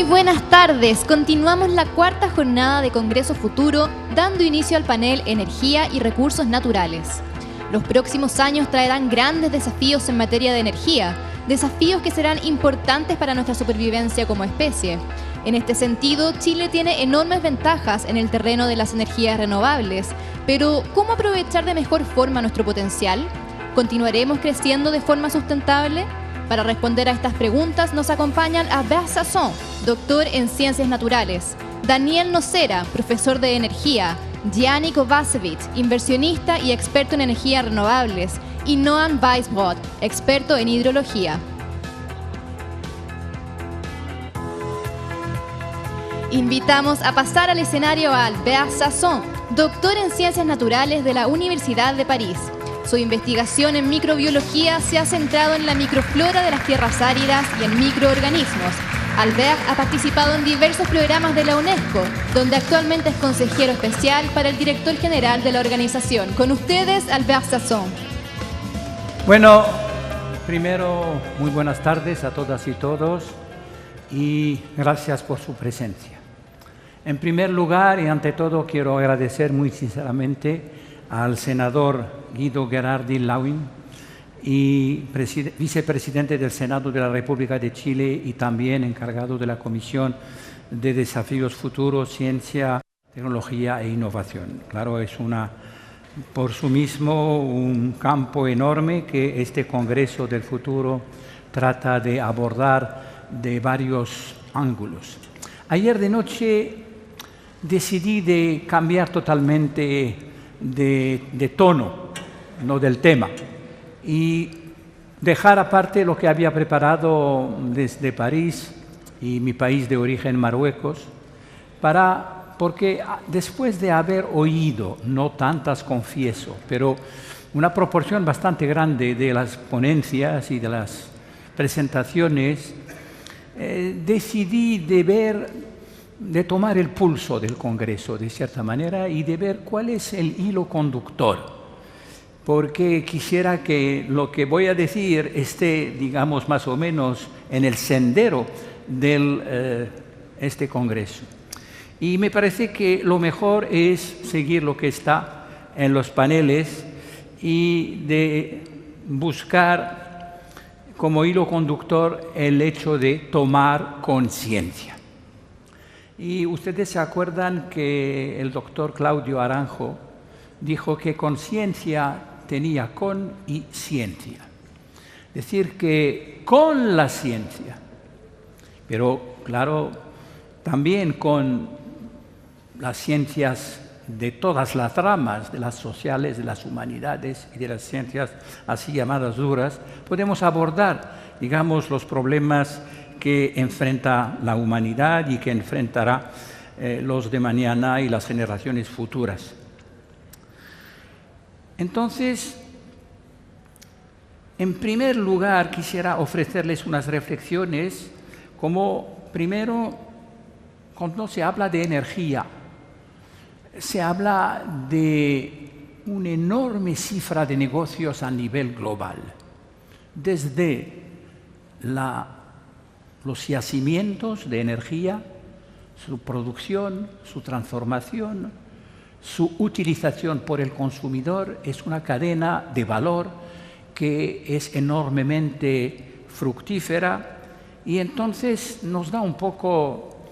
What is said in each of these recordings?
buenas tardes. Continuamos la cuarta jornada de Congreso Futuro, dando inicio al panel Energía y Recursos Naturales. Los próximos años traerán grandes desafíos en materia de energía, desafíos que serán importantes para nuestra supervivencia como especie. En este sentido, Chile tiene enormes ventajas en el terreno de las energías renovables, pero ¿cómo aprovechar de mejor forma nuestro potencial? ¿Continuaremos creciendo de forma sustentable? Para responder a estas preguntas nos acompañan Albert Sasson, doctor en Ciencias Naturales, Daniel Nocera, profesor de Energía, Gianni Kovacevic, inversionista y experto en energías renovables, y Noam Weisbrot, experto en hidrología. Invitamos a pasar al escenario a Albert Sasson, doctor en Ciencias Naturales de la Universidad de París. Su investigación en microbiología se ha centrado en la microflora de las tierras áridas y en microorganismos. Albert ha participado en diversos programas de la UNESCO, donde actualmente es consejero especial para el director general de la organización. Con ustedes, Albert Sasson. Bueno, primero, muy buenas tardes a todas y todos y gracias por su presencia. En primer lugar y ante todo quiero agradecer muy sinceramente al senador Guido Gerardi Lauin y vicepresidente del Senado de la República de Chile y también encargado de la Comisión de Desafíos Futuros, Ciencia, Tecnología e Innovación. Claro, es por sí mismo un campo enorme que este Congreso del Futuro trata de abordar de varios ángulos. Ayer de noche decidí de cambiar totalmente de tono, no del tema, y dejar aparte lo que había preparado desde París y mi país de origen, Marruecos, porque después de haber oído, no tantas confieso, pero una proporción bastante grande de las ponencias y de las presentaciones, decidí de tomar el pulso del Congreso, de cierta manera, y de ver cuál es el hilo conductor. Porque quisiera que lo que voy a decir esté, digamos, más o menos en el sendero de este Congreso. Y me parece que lo mejor es seguir lo que está en los paneles y de buscar como hilo conductor el hecho de tomar conciencia. Y ustedes se acuerdan que el doctor Claudio Aranjo dijo que conciencia tenía con y ciencia. Es decir, que con la ciencia, pero claro, también con las ciencias de todas las ramas, de las sociales, de las humanidades y de las ciencias así llamadas duras, podemos abordar, digamos, los problemas que enfrenta la humanidad y que enfrentará los de mañana y las generaciones futuras. Entonces, en primer lugar, quisiera ofrecerles unas reflexiones como, primero, cuando se habla de energía, se habla de una enorme cifra de negocios a nivel global, desde los yacimientos de energía, su producción, su transformación, su utilización por el consumidor. Es una cadena de valor que es enormemente fructífera y entonces nos da un poco,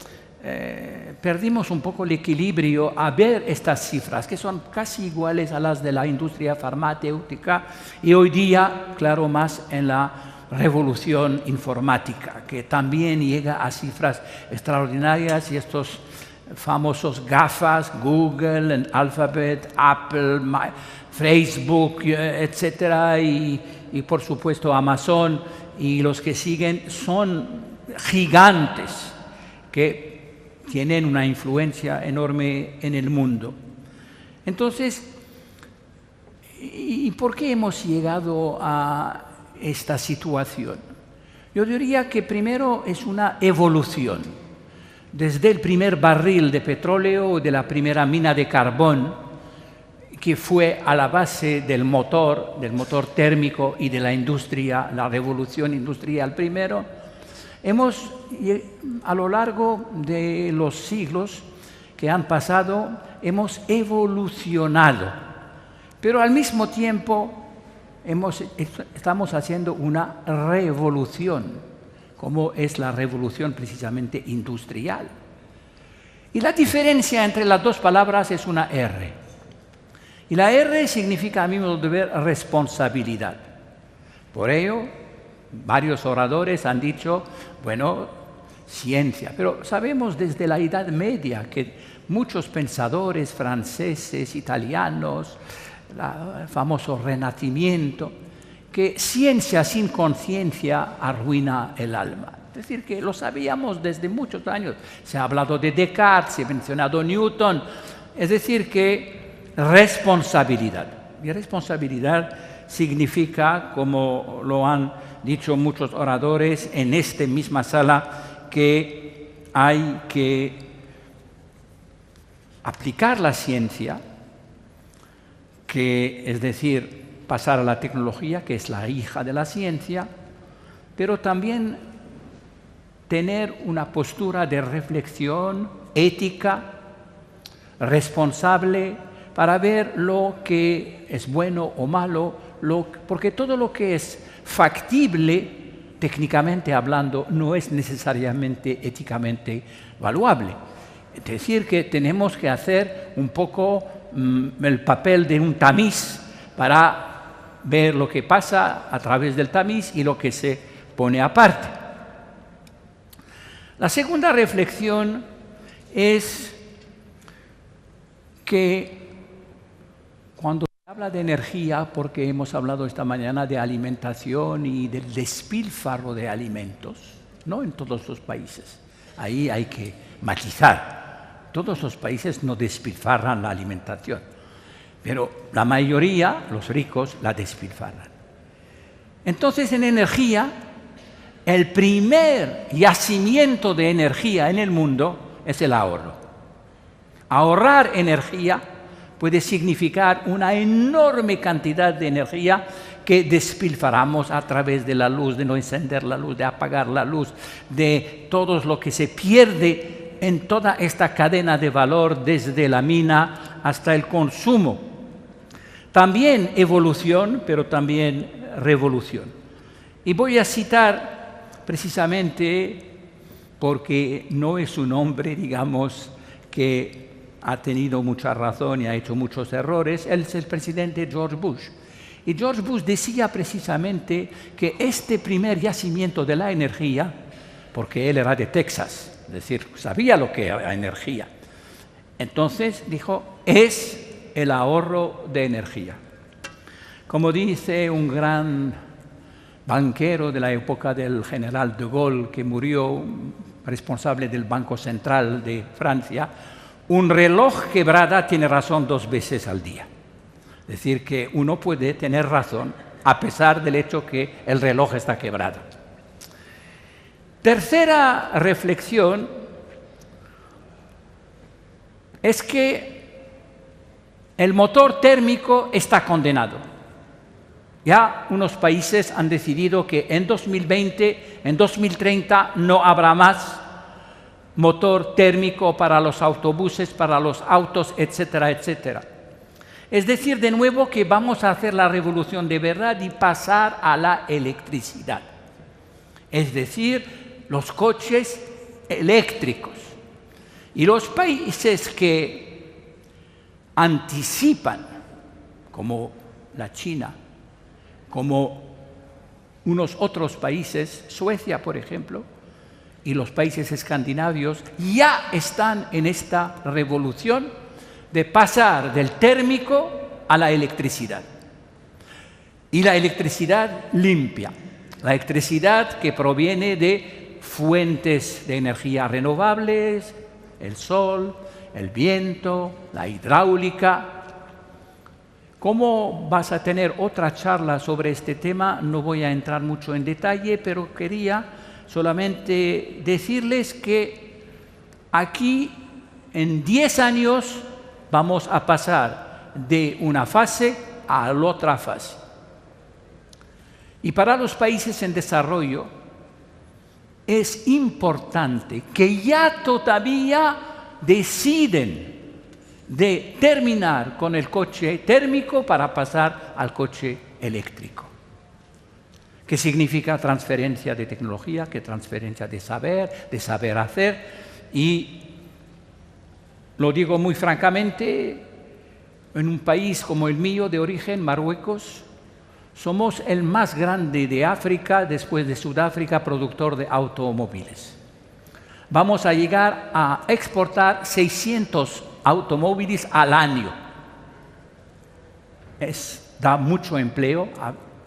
perdimos un poco el equilibrio a ver estas cifras que son casi iguales a las de la industria farmacéutica y hoy día, claro, más en la revolución informática, que también llega a cifras extraordinarias y estos famosos GAFAs, Google, Alphabet, Apple, Facebook, etcétera, y por supuesto Amazon y los que siguen son gigantes que tienen una influencia enorme en el mundo. Entonces, ¿y por qué hemos llegado a esta situación? Yo diría que primero es una evolución. Desde el primer barril de petróleo, de la primera mina de carbón, que fue a la base del motor térmico y de la industria, la revolución industrial primero, A lo largo de los siglos que han pasado, hemos evolucionado, pero al mismo tiempo estamos haciendo una revolución, como es la revolución precisamente industrial. Y la diferencia entre las dos palabras es una R. Y la R significa, a mi modo de ver, responsabilidad. Por ello, varios oradores han dicho, bueno, ciencia. Pero sabemos desde la Edad Media que muchos pensadores franceses, italianos, el famoso Renacimiento, que ciencia sin conciencia arruina el alma. Es decir, que lo sabíamos desde muchos años. Se ha hablado de Descartes, se ha mencionado Newton. Es decir, que responsabilidad. Y responsabilidad significa, como lo han dicho muchos oradores en esta misma sala, que hay que aplicar la ciencia, es decir, pasar a la tecnología, que es la hija de la ciencia, pero también tener una postura de reflexión ética, responsable, para ver lo que es bueno o malo, porque todo lo que es factible, técnicamente hablando, no es necesariamente éticamente valuable. Es decir, que tenemos que hacer un poco el papel de un tamiz para ver lo que pasa a través del tamiz y lo que se pone aparte. La segunda reflexión es que cuando se habla de energía, porque hemos hablado esta mañana de alimentación y del despilfarro de alimentos, no en todos los países, ahí hay que matizar. Todos los países no despilfarran la alimentación, pero la mayoría, los ricos, la despilfarran. Entonces, en energía, el primer yacimiento de energía en el mundo es el ahorro. Ahorrar energía puede significar una enorme cantidad de energía que despilfarramos a través de la luz, de no encender la luz, de apagar la luz, de todo lo que se pierde en toda esta cadena de valor, desde la mina hasta el consumo. También evolución, pero también revolución. Y voy a citar precisamente, porque no es un hombre, digamos, que ha tenido mucha razón y ha hecho muchos errores, él es el presidente George Bush. Y George Bush decía precisamente que este primer yacimiento de la energía, porque él era de Texas, es decir, sabía lo que era energía. Entonces dijo, es el ahorro de energía. Como dice un gran banquero de la época del general de Gaulle, que murió responsable del Banco Central de Francia, un reloj quebrado tiene razón 2 veces al día. Es decir, que uno puede tener razón a pesar del hecho que el reloj está quebrado. Tercera reflexión es que el motor térmico está condenado. Ya unos países han decidido que en 2020, en 2030 no habrá más motor térmico para los autobuses, para los autos, etcétera, etcétera. Es decir, de nuevo que vamos a hacer la revolución de verdad y pasar a la electricidad. Es decir, los coches eléctricos. Y los países que anticipan, como la China, como unos otros países, Suecia, por ejemplo, y los países escandinavos, ya están en esta revolución de pasar del térmico a la electricidad. Y la electricidad limpia, la electricidad que proviene de fuentes de energía renovables, el sol, el viento, la hidráulica. ¿Cómo vas a tener otra charla sobre este tema? No voy a entrar mucho en detalle, pero quería solamente decirles que aquí en 10 años vamos a pasar de una fase a la otra fase. Y para los países en desarrollo, es importante que ya todavía deciden de terminar con el coche térmico para pasar al coche eléctrico. ¿Qué significa transferencia de tecnología? ¿Qué transferencia de saber hacer? Y lo digo muy francamente, en un país como el mío de origen, Marruecos, somos el más grande de África, después de Sudáfrica, productor de automóviles. Vamos a llegar a exportar 600 automóviles al año. Da mucho empleo,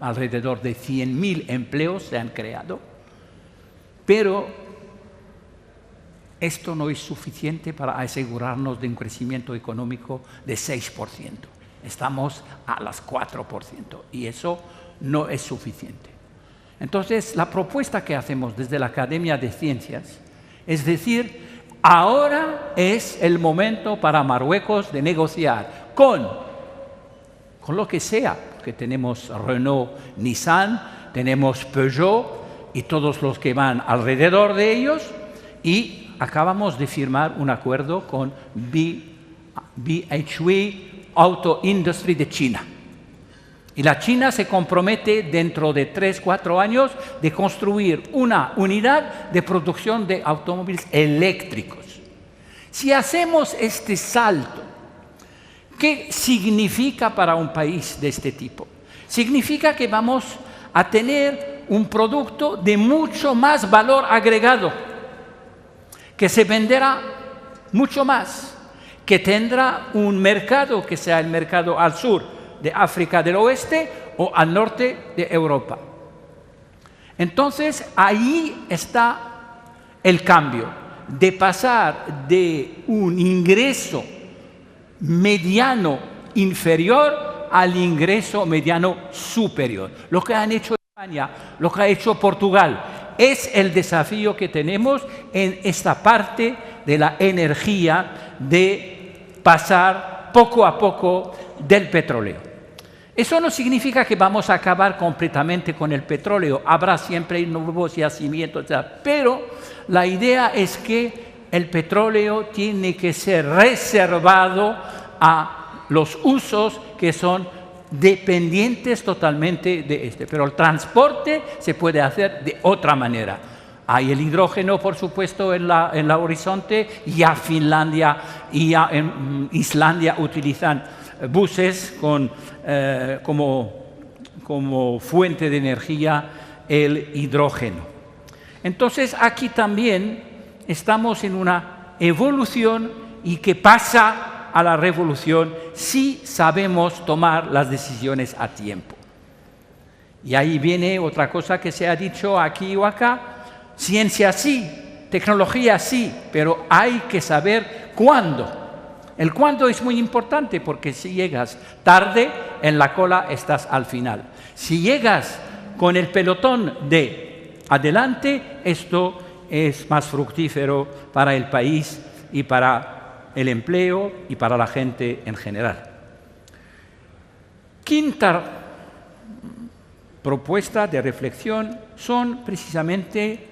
alrededor de 100.000 empleos se han creado, pero esto no es suficiente para asegurarnos de un crecimiento económico de 6%. Estamos a las 4% y eso no es suficiente. Entonces, la propuesta que hacemos desde la Academia de Ciencias es decir, ahora es el momento para Marruecos de negociar con lo que sea, porque tenemos Renault, Nissan, tenemos Peugeot y todos los que van alrededor de ellos, y acabamos de firmar un acuerdo con BHW Auto Industry de China. Y la China se compromete dentro de 3-4 años de construir una unidad de producción de automóviles eléctricos. Si hacemos este salto, ¿qué significa para un país de este tipo? Significa que vamos a tener un producto de mucho más valor agregado, que se venderá mucho más, que tendrá un mercado que sea el mercado al sur de África del Oeste o al norte de Europa. Entonces, ahí está el cambio, de pasar de un ingreso mediano inferior al ingreso mediano superior. Lo que han hecho España, lo que ha hecho Portugal, es el desafío que tenemos en esta parte de la energía, de pasar poco a poco del petróleo. Eso no significa que vamos a acabar completamente con el petróleo, habrá siempre nuevos yacimientos, pero la idea es que el petróleo tiene que ser reservado a los usos que son dependientes totalmente de este. Pero el transporte se puede hacer de otra manera. Hay el hidrógeno, por supuesto, en la horizonte. Ya Finlandia y ya en Islandia utilizan buses como fuente de energía el hidrógeno. Entonces, aquí también estamos en una evolución y que pasa a la revolución si sabemos tomar las decisiones a tiempo. Y ahí viene otra cosa que se ha dicho aquí o acá: ciencia sí, tecnología sí, pero hay que saber cuándo. El cuándo es muy importante, porque si llegas tarde en la cola estás al final. Si llegas con el pelotón de adelante, esto es más fructífero para el país y para el empleo y para la gente en general. Quinta propuesta de reflexión son precisamente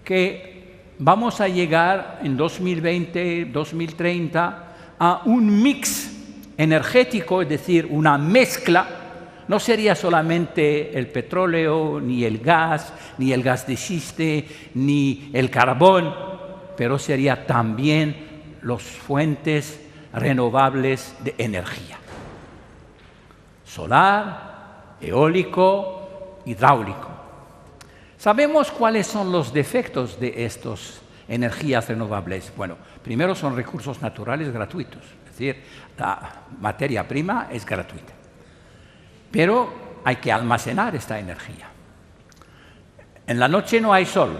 que vamos a llegar en 2020, 2030 a un mix energético, es decir, una mezcla. No sería solamente el petróleo, ni el gas de schiste, ni el carbón, pero sería también las fuentes renovables de energía: solar, eólico, hidráulico. ¿Sabemos cuáles son los defectos de estas energías renovables? Bueno, primero, son recursos naturales gratuitos, es decir, la materia prima es gratuita. Pero hay que almacenar esta energía. En la noche no hay sol,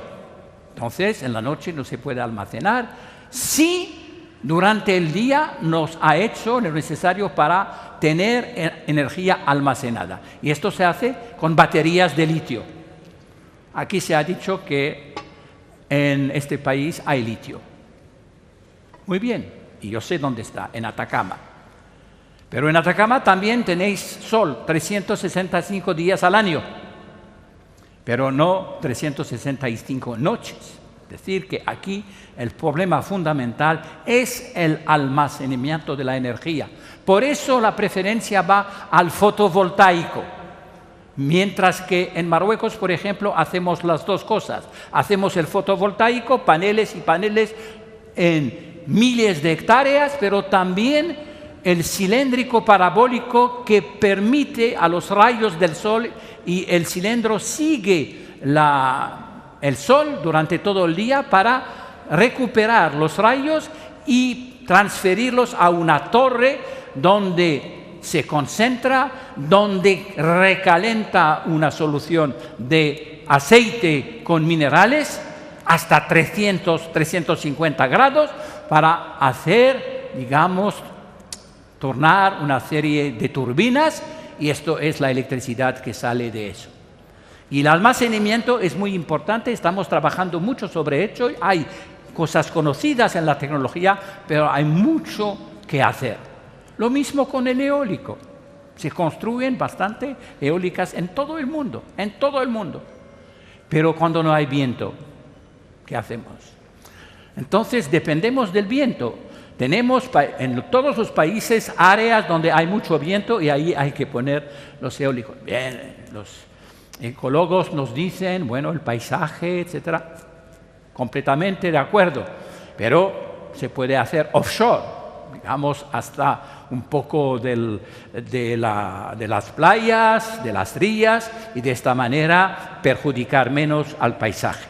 entonces en la noche no se puede almacenar. Sí, durante el día nos ha hecho lo necesario para tener energía almacenada. Y esto se hace con baterías de litio. Aquí se ha dicho que en este país hay litio. Muy bien, y yo sé dónde está, en Atacama. Pero en Atacama también tenéis sol 365 días al año. pero no 365 noches. Es decir, que aquí el problema fundamental es el almacenamiento de la energía. Por eso la preferencia va al fotovoltaico. Mientras que en Marruecos, por ejemplo, hacemos las dos cosas. Hacemos el fotovoltaico, paneles y paneles en miles de hectáreas, pero también el cilíndrico parabólico que permite a los rayos del sol, y el cilindro sigue el sol durante todo el día para recuperar los rayos y transferirlos a una torre donde se concentra, donde recalienta una solución de aceite con minerales hasta 350 grados para hacer, digamos, tornar una serie de turbinas, y esto es la electricidad que sale de eso. Y el almacenamiento es muy importante, estamos trabajando mucho sobre ello, hay cosas conocidas en la tecnología, pero hay mucho que hacer. Lo mismo con el eólico. Se construyen bastante eólicas en todo el mundo, Pero cuando no hay viento, ¿qué hacemos? Entonces dependemos del viento. Tenemos en todos los países áreas donde hay mucho viento y ahí hay que poner los eólicos. Bien, los ecólogos nos dicen, bueno, el paisaje, etcétera, completamente de acuerdo, pero se puede hacer offshore, digamos, hasta un poco de las playas, de las rías, y de esta manera perjudicar menos al paisaje.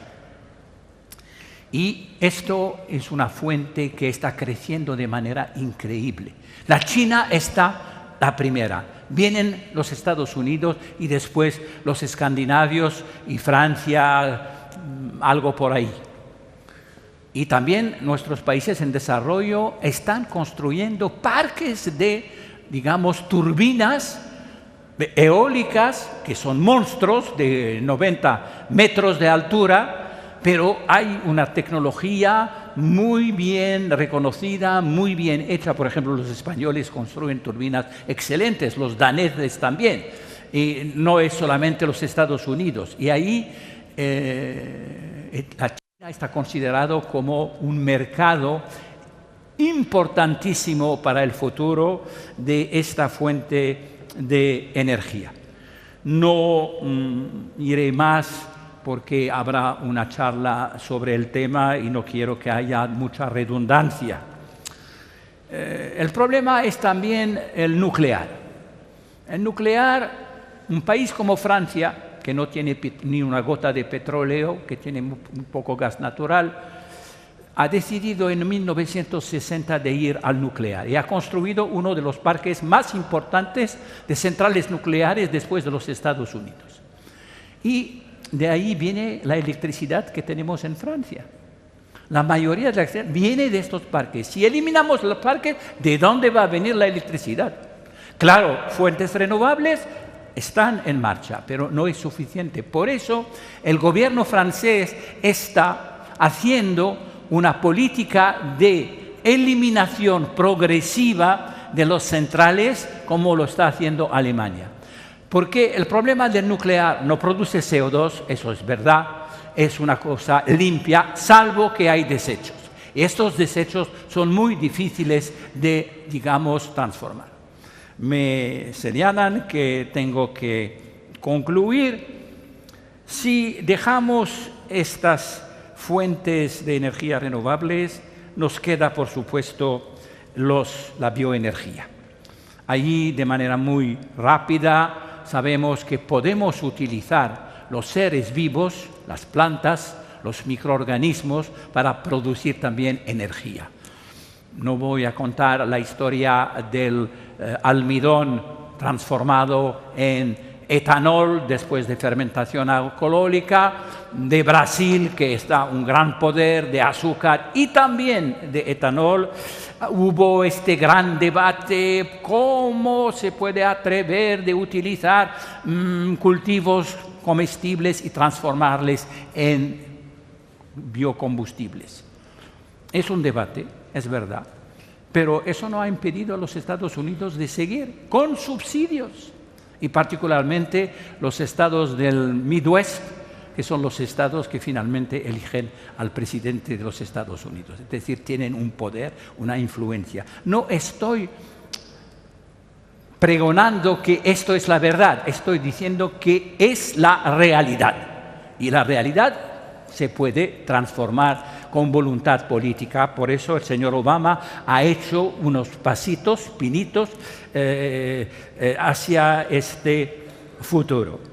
Y esto es una fuente que está creciendo de manera increíble. La China está la primera. Vienen los Estados Unidos y después los escandinavos y Francia, algo por ahí. Y también nuestros países en desarrollo están construyendo parques de, digamos, turbinas eólicas, que son monstruos de 90 metros de altura, pero hay una tecnología muy bien reconocida, muy bien hecha. Por ejemplo, los españoles construyen turbinas excelentes, los daneses también, y no es solamente los Estados Unidos. Y ahí la China está considerado como un mercado importantísimo para el futuro de esta fuente de energía. No iré más porque habrá una charla sobre el tema y no quiero que haya mucha redundancia. El problema es también el nuclear. El nuclear, un país como Francia, que no tiene ni una gota de petróleo, que tiene un poco gas natural, ha decidido en 1960 de ir al nuclear y ha construido uno de los parques más importantes de centrales nucleares después de los Estados Unidos. Y de ahí viene la electricidad que tenemos en Francia. La mayoría de la electricidad viene de estos parques. Si eliminamos los parques, ¿de dónde va a venir la electricidad? Claro, fuentes renovables están en marcha, pero no es suficiente. Por eso el gobierno francés está haciendo una política de eliminación progresiva de las centrales, como lo está haciendo Alemania. Porque el problema del nuclear no produce CO2, eso es verdad, es una cosa limpia, salvo que hay desechos. Y estos desechos son muy difíciles de, digamos, transformar. Me señalan que tengo que concluir. Si dejamos estas fuentes de energía renovables, nos queda, por supuesto, la bioenergía. Allí, de manera muy rápida, sabemos que podemos utilizar los seres vivos, las plantas, los microorganismos, para producir también energía. No voy a contar la historia del almidón transformado en etanol después de fermentación alcohólica, de Brasil, que está un gran poder de azúcar y también de etanol. Hubo este gran debate, ¿cómo se puede atrever de utilizar cultivos comestibles y transformarles en biocombustibles? Es un debate, es verdad, pero eso no ha impedido a los Estados Unidos de seguir con subsidios, y particularmente los estados del Midwest, porque son los estados que finalmente eligen al presidente de los Estados Unidos. Es decir, tienen un poder, una influencia. No estoy pregonando que esto es la verdad, estoy diciendo que es la realidad. Y la realidad se puede transformar con voluntad política. Por eso el señor Obama ha hecho unos pasitos, pinitos, hacia este futuro.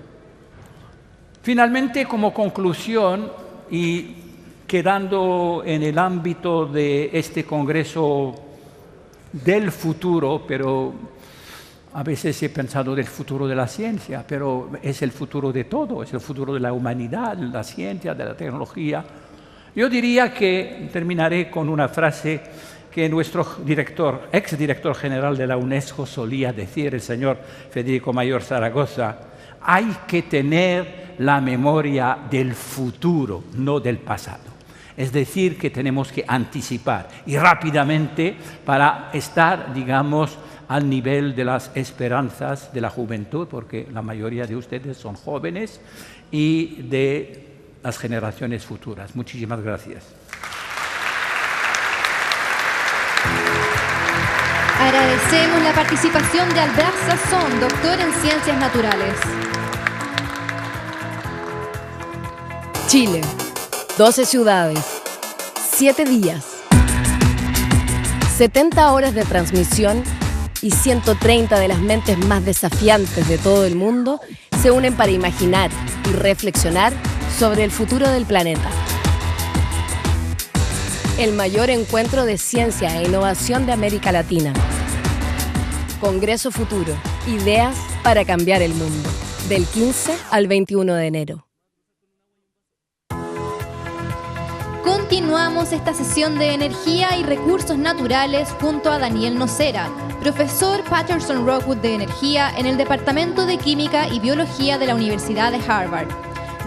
Finalmente, como conclusión, y quedando en el ámbito de este Congreso del futuro, pero a veces he pensado del futuro de la ciencia, pero es el futuro de todo, es el futuro de la humanidad, de la ciencia, de la tecnología. Yo diría que terminaré con una frase que nuestro exdirector general de la UNESCO solía decir, el señor Federico Mayor Zaragoza: hay que tener la memoria del futuro, no del pasado. Es decir, que tenemos que anticipar y rápidamente para estar, digamos, al nivel de las esperanzas de la juventud, porque la mayoría de ustedes son jóvenes, y de las generaciones futuras. Muchísimas gracias. Agradecemos la participación de Albert Sasson, doctor en Ciencias Naturales. Chile, 12 ciudades, 7 días, 70 horas de transmisión y 130 de las mentes más desafiantes de todo el mundo se unen para imaginar y reflexionar sobre el futuro del planeta. El mayor encuentro de ciencia e innovación de América Latina. Congreso Futuro, ideas para cambiar el mundo. Del 15 al 21 de enero. Continuamos esta sesión de energía y recursos naturales junto a Daniel Nocera, profesor Patterson Rockwood de Energía en el Departamento de Química y Biología de la Universidad de Harvard.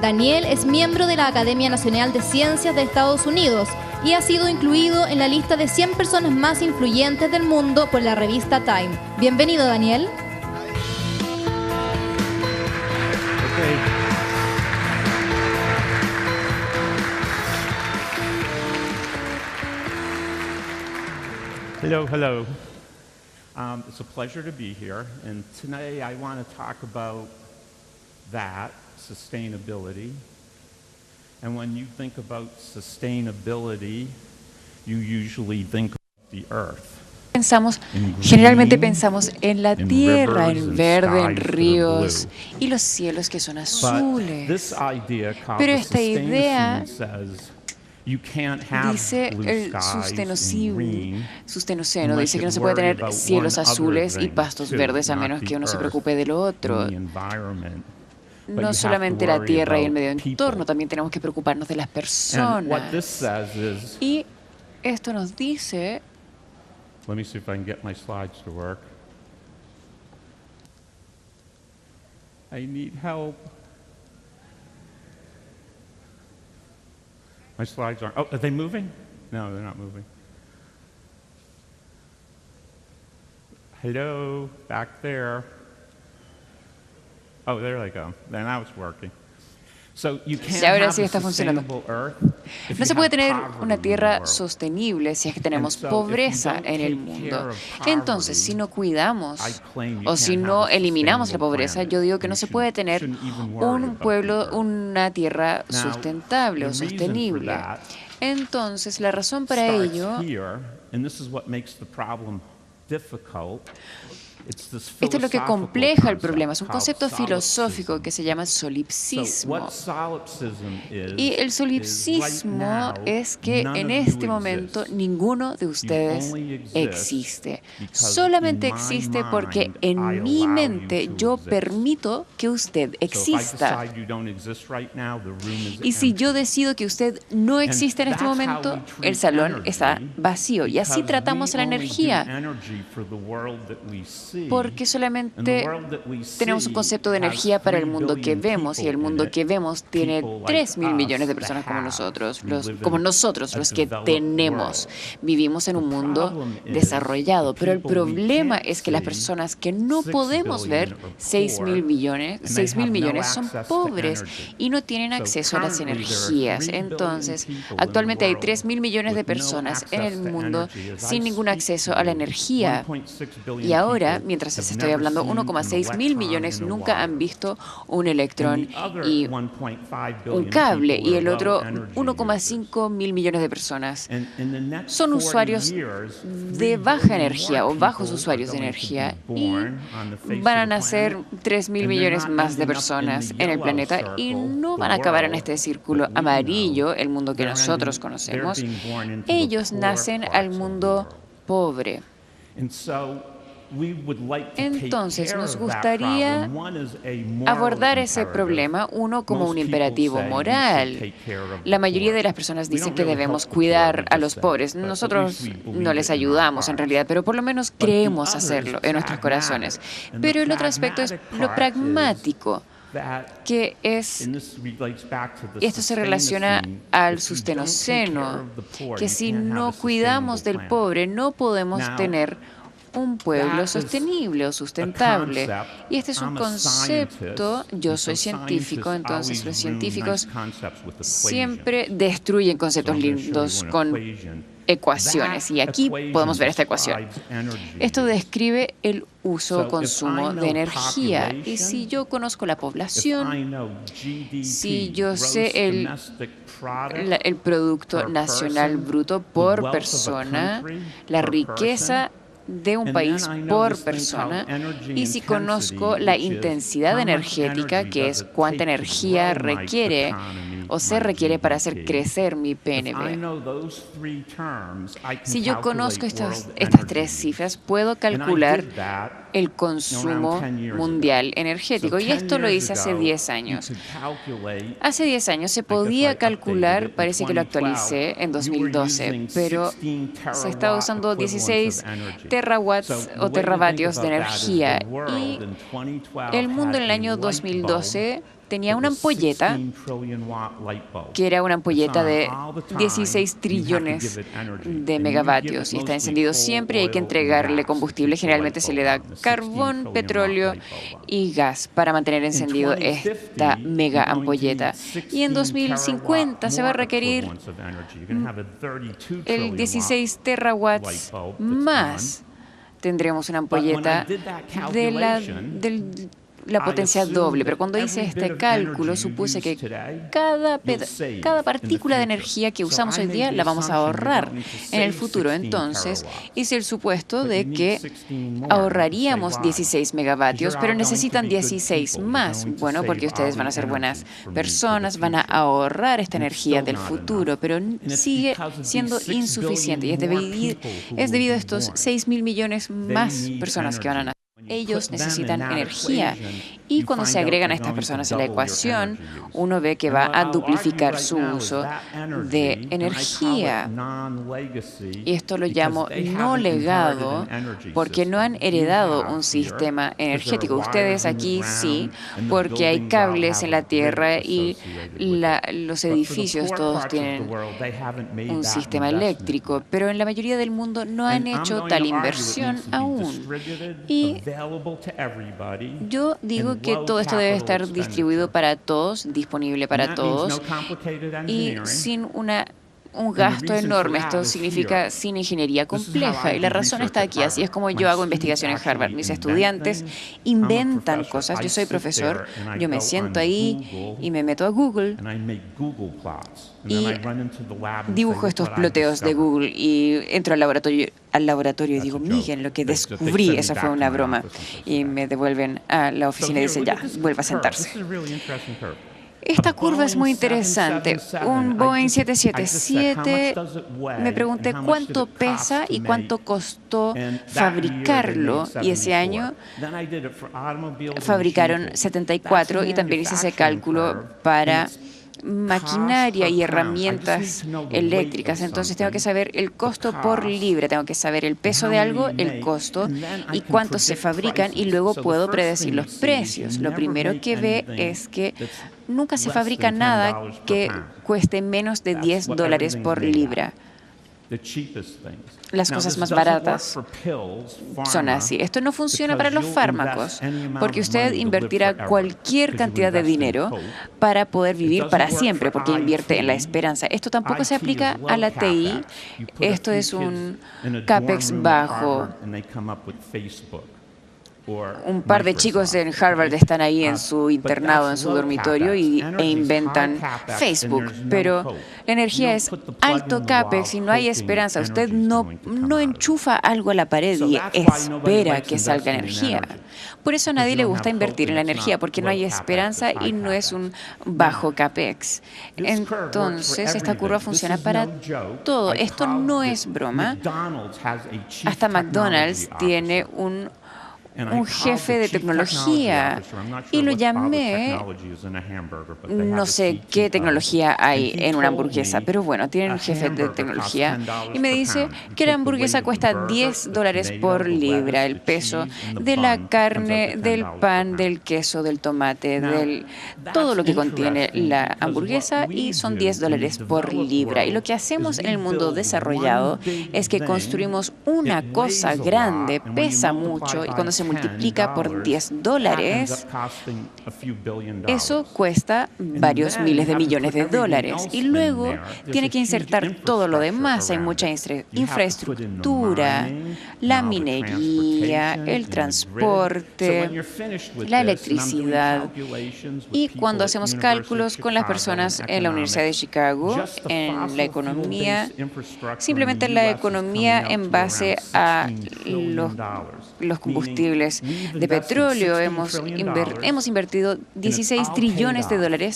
Daniel es miembro de la Academia Nacional de Ciencias de Estados Unidos y ha sido incluido en la lista de 100 personas más influyentes del mundo por la revista Time. Bienvenido, Daniel. Hello, hello. It's a pleasure to be here, and today I want to talk about that, sustainability. And when you think about sustainability, you usually think of the earth. Generalmente pensamos en la tierra, en verde, en ríos y los cielos que son azules. Pero esta idea dice el sustenoceno, dice que no se puede tener cielos azules y pastos verdes a menos que uno se preocupe de lo otro. No solamente la tierra y el medio entorno, también tenemos que preocuparnos de las personas. Y esto nos dice... Let me see if I can get my slides to work. I need help. My slides aren't. Oh, are they moving? No, they're not moving. Hello, back there. Oh, there they go. Now it's working. Y ahora sí está funcionando. No se puede tener una tierra sostenible si es que tenemos pobreza en el mundo. Entonces, si no cuidamos o si no eliminamos la pobreza, yo digo que no se puede tener un pueblo, una tierra sustentable o sostenible. Entonces, la razón para ello... Esto es lo que compleja el problema, es un concepto filosófico que se llama solipsismo. Y el solipsismo es que en este momento ninguno de ustedes existe. Solamente existe porque en mi mente yo permito que usted exista. Y si yo decido que usted no existe en este momento, el salón está vacío. Y así tratamos la energía. porque solamente tenemos un concepto de energía para el mundo que vemos, y el mundo que vemos tiene 3.000 millones de personas como nosotros, los que tenemos. Vivimos en un mundo desarrollado, pero el problema es que las personas que no podemos ver, 6.000 millones, son pobres y no tienen acceso a las energías. Entonces, actualmente hay 3.000 millones de personas en el mundo sin ningún acceso a la energía. Y ahora, mientras les estoy hablando, 1,6 mil millones nunca han visto un electrón y un cable, y el otro 1,5 mil millones de personas son usuarios de baja energía o bajos usuarios de energía, y van a nacer 3.000 millones más de personas en el planeta y no van a acabar en este círculo amarillo, el mundo que nosotros conocemos. Ellos nacen al mundo pobre. Entonces, nos gustaría abordar ese problema, uno, como un imperativo moral. La mayoría de las personas dicen que debemos cuidar a los pobres. Nosotros no les ayudamos en realidad, pero por lo menos creemos hacerlo en nuestros corazones. Pero el otro aspecto es lo pragmático, que es, y esto se relaciona al sustenoceno, que si no cuidamos del pobre, no podemos tener un pueblo sostenible o sustentable. Y este es un concepto. Yo soy científico, entonces los científicos siempre destruyen conceptos lindos con ecuaciones, y aquí podemos ver esta ecuación. Esto describe el uso o consumo de energía, y si yo conozco la población, si yo sé el Producto Nacional Bruto por persona, la riqueza de un país por persona, y si conozco la intensidad energética, que es cuánta energía requiere o se requiere para hacer crecer mi PNB. Si yo conozco estas tres cifras, puedo calcular el consumo mundial energético, y esto lo hice hace 10 años. Hace 10 años se podía calcular, parece que lo actualicé en 2012, pero se estaba usando 16 terawatts o terravatios de energía, y el mundo en el año 2012 tenía una ampolleta, que era una ampolleta de 16 trillones de megavatios, y está encendido siempre, y hay que entregarle combustible. Generalmente se le da carbón, petróleo y gas para mantener encendido esta mega ampolleta. Y en 2050 se va a requerir el 16 terawatts más. Tendremos una ampolleta de la potencia doble, pero cuando hice este cálculo supuse que cada partícula de energía que usamos hoy día la vamos a ahorrar en el futuro. Entonces hice el supuesto de que ahorraríamos 16 megavatios, pero necesitan 16 más. Bueno, porque ustedes van a ser buenas personas, van a ahorrar esta energía del futuro, pero sigue siendo insuficiente, y es debido a estos 6.000 millones más personas que van a nacer. Ellos necesitan energía, y cuando se agregan a estas personas a la ecuación, uno ve que va a duplicar su uso de energía. Y esto lo llamo no legado, porque no han heredado un sistema energético. Ustedes aquí sí, porque hay cables en la tierra, y los edificios todos tienen un sistema eléctrico, pero en la mayoría del mundo no han hecho tal inversión aún. Y yo digo que todo esto debe estar distribuido para todos, disponible para todos, y sin un gasto enorme. Esto significa sin ingeniería compleja, y la razón está aquí. Así es como yo hago investigación en Harvard. Mis estudiantes inventan cosas. Yo soy profesor, yo me siento ahí y me meto a Google y dibujo estos ploteos de Google, y entro al laboratorio y digo, miren lo que descubrí. Esa fue una broma. Y me devuelven a la oficina y dicen, ya, vuelva a sentarse. Esta curva es muy interesante. Un Boeing 777, me pregunté cuánto pesa y cuánto costó fabricarlo, y ese año fabricaron 74, y también hice ese cálculo para maquinaria y herramientas eléctricas. Entonces tengo que saber el costo por libra, tengo que saber el peso de algo, el costo y cuánto se fabrican, y luego puedo predecir los precios. Lo primero que ve es que nunca se fabrica nada que cueste menos de $10 por libra. Las cosas más baratas son así. Esto no funciona para los fármacos, porque usted invertirá cualquier cantidad de dinero para poder vivir para siempre, porque invierte en la esperanza. Esto tampoco se aplica a la TI. Esto es un CAPEX bajo. Un par de chicos en Harvard están ahí en su internado, en su dormitorio, e inventan Facebook. Pero la energía es alto CAPEX y no hay esperanza. Usted no enchufa algo a la pared y espera que salga energía. Por eso a nadie le gusta invertir en la energía, porque no hay esperanza y no es un bajo CAPEX. Entonces, esta curva funciona para todo. Esto no es broma. Hasta McDonald's tiene un jefe de tecnología y lo llamé, no sé qué tecnología hay en una hamburguesa, pero bueno, tienen un jefe de tecnología y me dice que la hamburguesa cuesta $10 por libra, el peso de la carne, del pan, del queso, del tomate, todo lo que contiene la hamburguesa, y son $10 por libra. Y lo que hacemos en el mundo desarrollado es que construimos una cosa grande, pesa mucho, y cuando se multiplica por $10, eso cuesta varios miles de millones de dólares. Y luego tiene que insertar todo lo demás. Hay mucha infraestructura, la minería, el transporte, la electricidad. Y cuando hacemos cálculos con las personas en la Universidad de Chicago, en la economía, simplemente la economía en base a los combustibles de petróleo, hemos invertido $16 trillones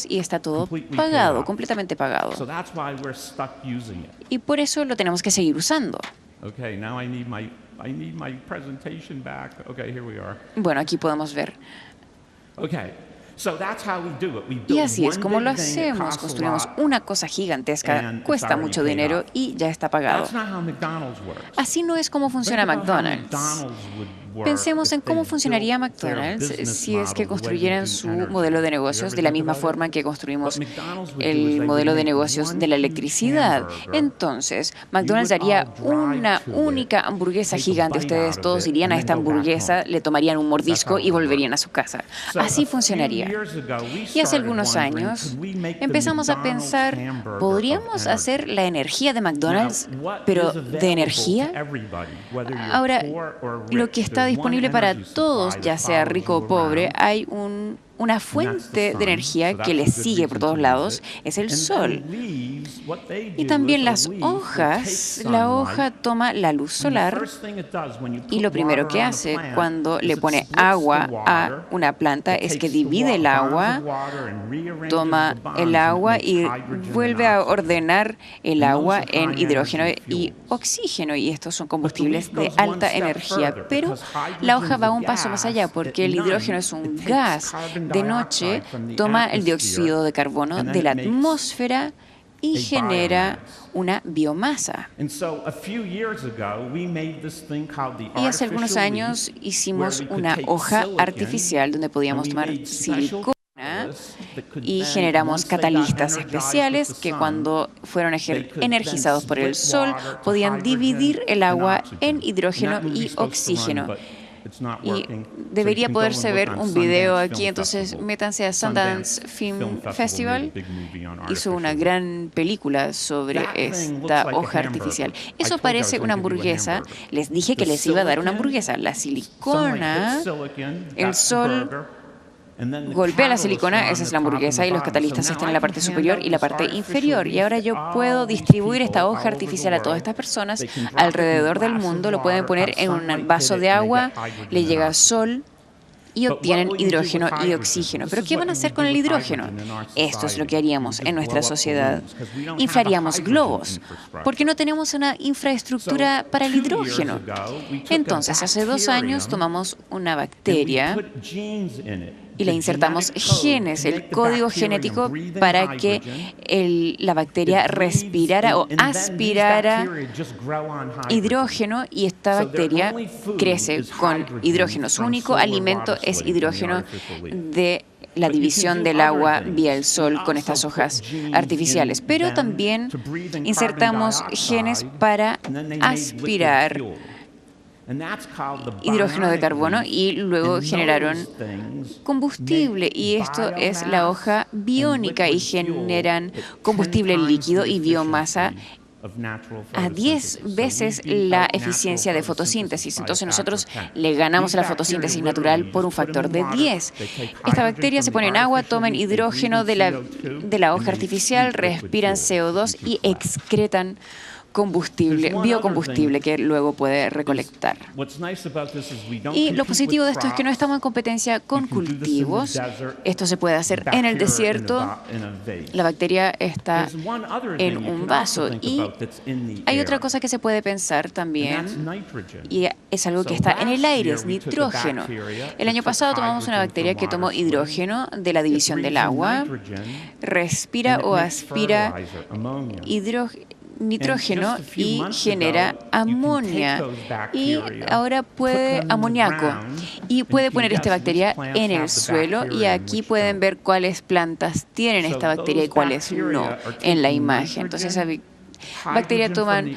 y está todo pagado, completamente pagado. Y por eso lo tenemos que seguir usando. Bueno, aquí podemos ver. Y así es como lo hacemos. Construimos una cosa gigantesca, cuesta mucho dinero y ya está pagado. Así no es como funciona McDonald's. Pensemos en cómo funcionaría McDonald's si es que construyeran su modelo de negocios de la misma forma que construimos el modelo de negocios de la electricidad. Entonces, McDonald's haría una única hamburguesa gigante. Ustedes todos irían a esta hamburguesa, le tomarían un mordisco y volverían a su casa. Así funcionaría. Y hace algunos años empezamos a pensar, ¿podríamos hacer la energía de McDonald's, pero de energía? Ahora, lo que está disponible para todos, ya sea rico o pobre, hay una fuente de energía que les sigue por todos lados, es el sol. Y también las hojas, la hoja toma la luz solar y lo primero que hace cuando le pone agua a una planta es que divide el agua, toma el agua y vuelve a ordenar el agua en hidrógeno y oxígeno, y estos son combustibles de alta energía. Pero la hoja va un paso más allá, porque el hidrógeno es un gas. De noche toma el dióxido de carbono de la atmósfera y genera una biomasa. Y hace algunos años hicimos una hoja artificial donde podíamos tomar silicona y generamos catalistas especiales que, cuando fueron energizados por el sol, podían dividir el agua en hidrógeno y oxígeno. Y debería poderse ver un video aquí, entonces métanse a Sundance Film Festival. Hizo una gran película sobre esta hoja artificial. Eso parece una hamburguesa. Les dije que les iba a dar una hamburguesa. La silicona, el sol golpea la silicona, esa es la hamburguesa, y los catalistas están en la parte superior y la parte inferior. Y ahora yo puedo distribuir esta hoja artificial a todas estas personas alrededor del mundo. Lo pueden poner en un vaso de agua, le llega sol y obtienen hidrógeno y oxígeno. ¿Pero qué van a hacer con el hidrógeno? Esto es lo que haríamos en nuestra sociedad. Inflaríamos globos, porque no tenemos una infraestructura para el hidrógeno. Entonces, hace 2 años tomamos una bacteria y le insertamos genes, el código genético para que la bacteria respirara o aspirara hidrógeno, y esta bacteria crece con hidrógeno. Su único alimento es hidrógeno de la división del agua vía el sol con estas hojas artificiales. Pero también insertamos genes para aspirar hidrógeno de carbono y luego generaron combustible, y esto es la hoja biónica, y generan combustible líquido y biomasa a 10 veces la eficiencia de fotosíntesis. Entonces nosotros le ganamos a la fotosíntesis natural por un factor de 10. Esta bacteria se pone en agua, toman hidrógeno de la hoja artificial, respiran CO2 y excretan biocombustible que luego puede recolectar. Y lo positivo de esto es que no estamos en competencia con cultivos. Esto se puede hacer en el desierto. La bacteria está en un vaso. Y hay otra cosa que se puede pensar también, y es algo que está en el aire, es nitrógeno. El año pasado tomamos una bacteria que tomó hidrógeno de la división del agua, respira o aspira nitrógeno y genera amonia, y ahora amoníaco, y puede poner esta bacteria en el suelo, y aquí pueden ver cuáles plantas tienen esta bacteria y cuáles no en la imagen. Entonces esa bacteria toman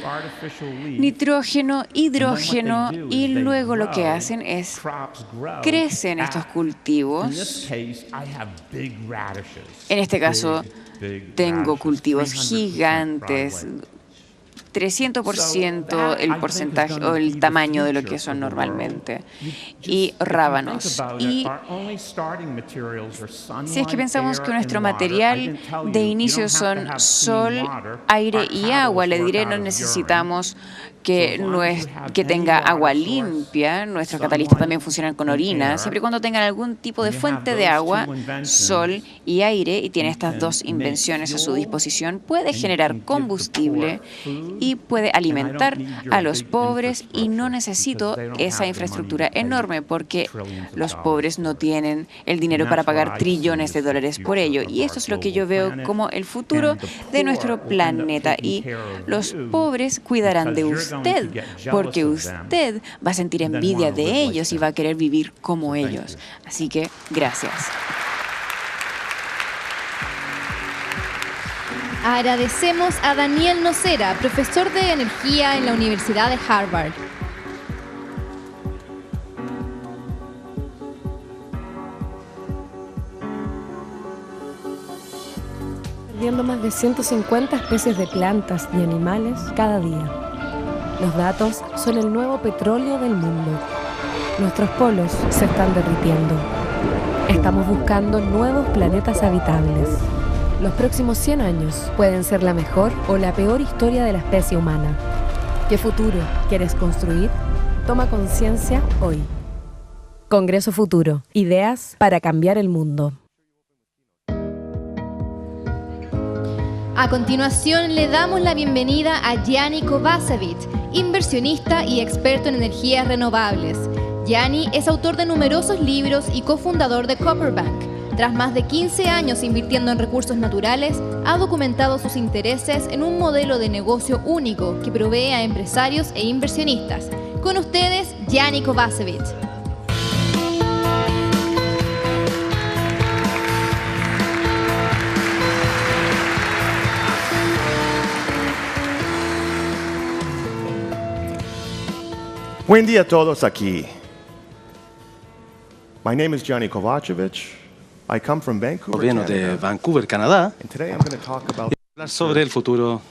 nitrógeno, hidrógeno, y luego lo que hacen es crecen estos cultivos. En este caso tengo cultivos gigantes, 300% el porcentaje o el tamaño de lo que son normalmente, y rábanos. Y si es que pensamos que nuestro material de inicio son sol, aire y agua, le diré, no necesitamos que tenga agua limpia. Nuestros catalistas también funcionan con orina, siempre y cuando tengan algún tipo de fuente de agua, sol y aire, y tiene estas dos invenciones a su disposición, puede generar combustible y puede alimentar a los pobres, y no necesito esa infraestructura enorme porque los pobres no tienen el dinero para pagar trillones de dólares por ello. Y esto es lo que yo veo como el futuro de nuestro planeta, y los pobres cuidarán de usted porque usted va a sentir envidia de ellos y va a querer vivir como ellos. Así que gracias. Agradecemos a Daniel Nocera, profesor de energía en la Universidad de Harvard. Perdiendo más de 150 especies de plantas y animales cada día. Los datos son el nuevo petróleo del mundo. Nuestros polos se están derritiendo. Estamos buscando nuevos planetas habitables. Los próximos 100 años pueden ser la mejor o la peor historia de la especie humana. ¿Qué futuro quieres construir? Toma conciencia hoy. Congreso Futuro. Ideas para cambiar el mundo. A continuación le damos la bienvenida a Yanni Kovacevic, inversionista y experto en energías renovables. Yanni es autor de numerosos libros y cofundador de Copperbank. Tras más de 15 años invirtiendo en recursos naturales, ha documentado sus intereses en un modelo de negocio único que provee a empresarios e inversionistas. Con ustedes, Yanni Kovacevic. Buen día a todos aquí. My name is Gianni Kovacevic. I come from Vancouver, Proviene de Vancouver, Canadá, and today I'm going to talk about y hablar sobre el futuro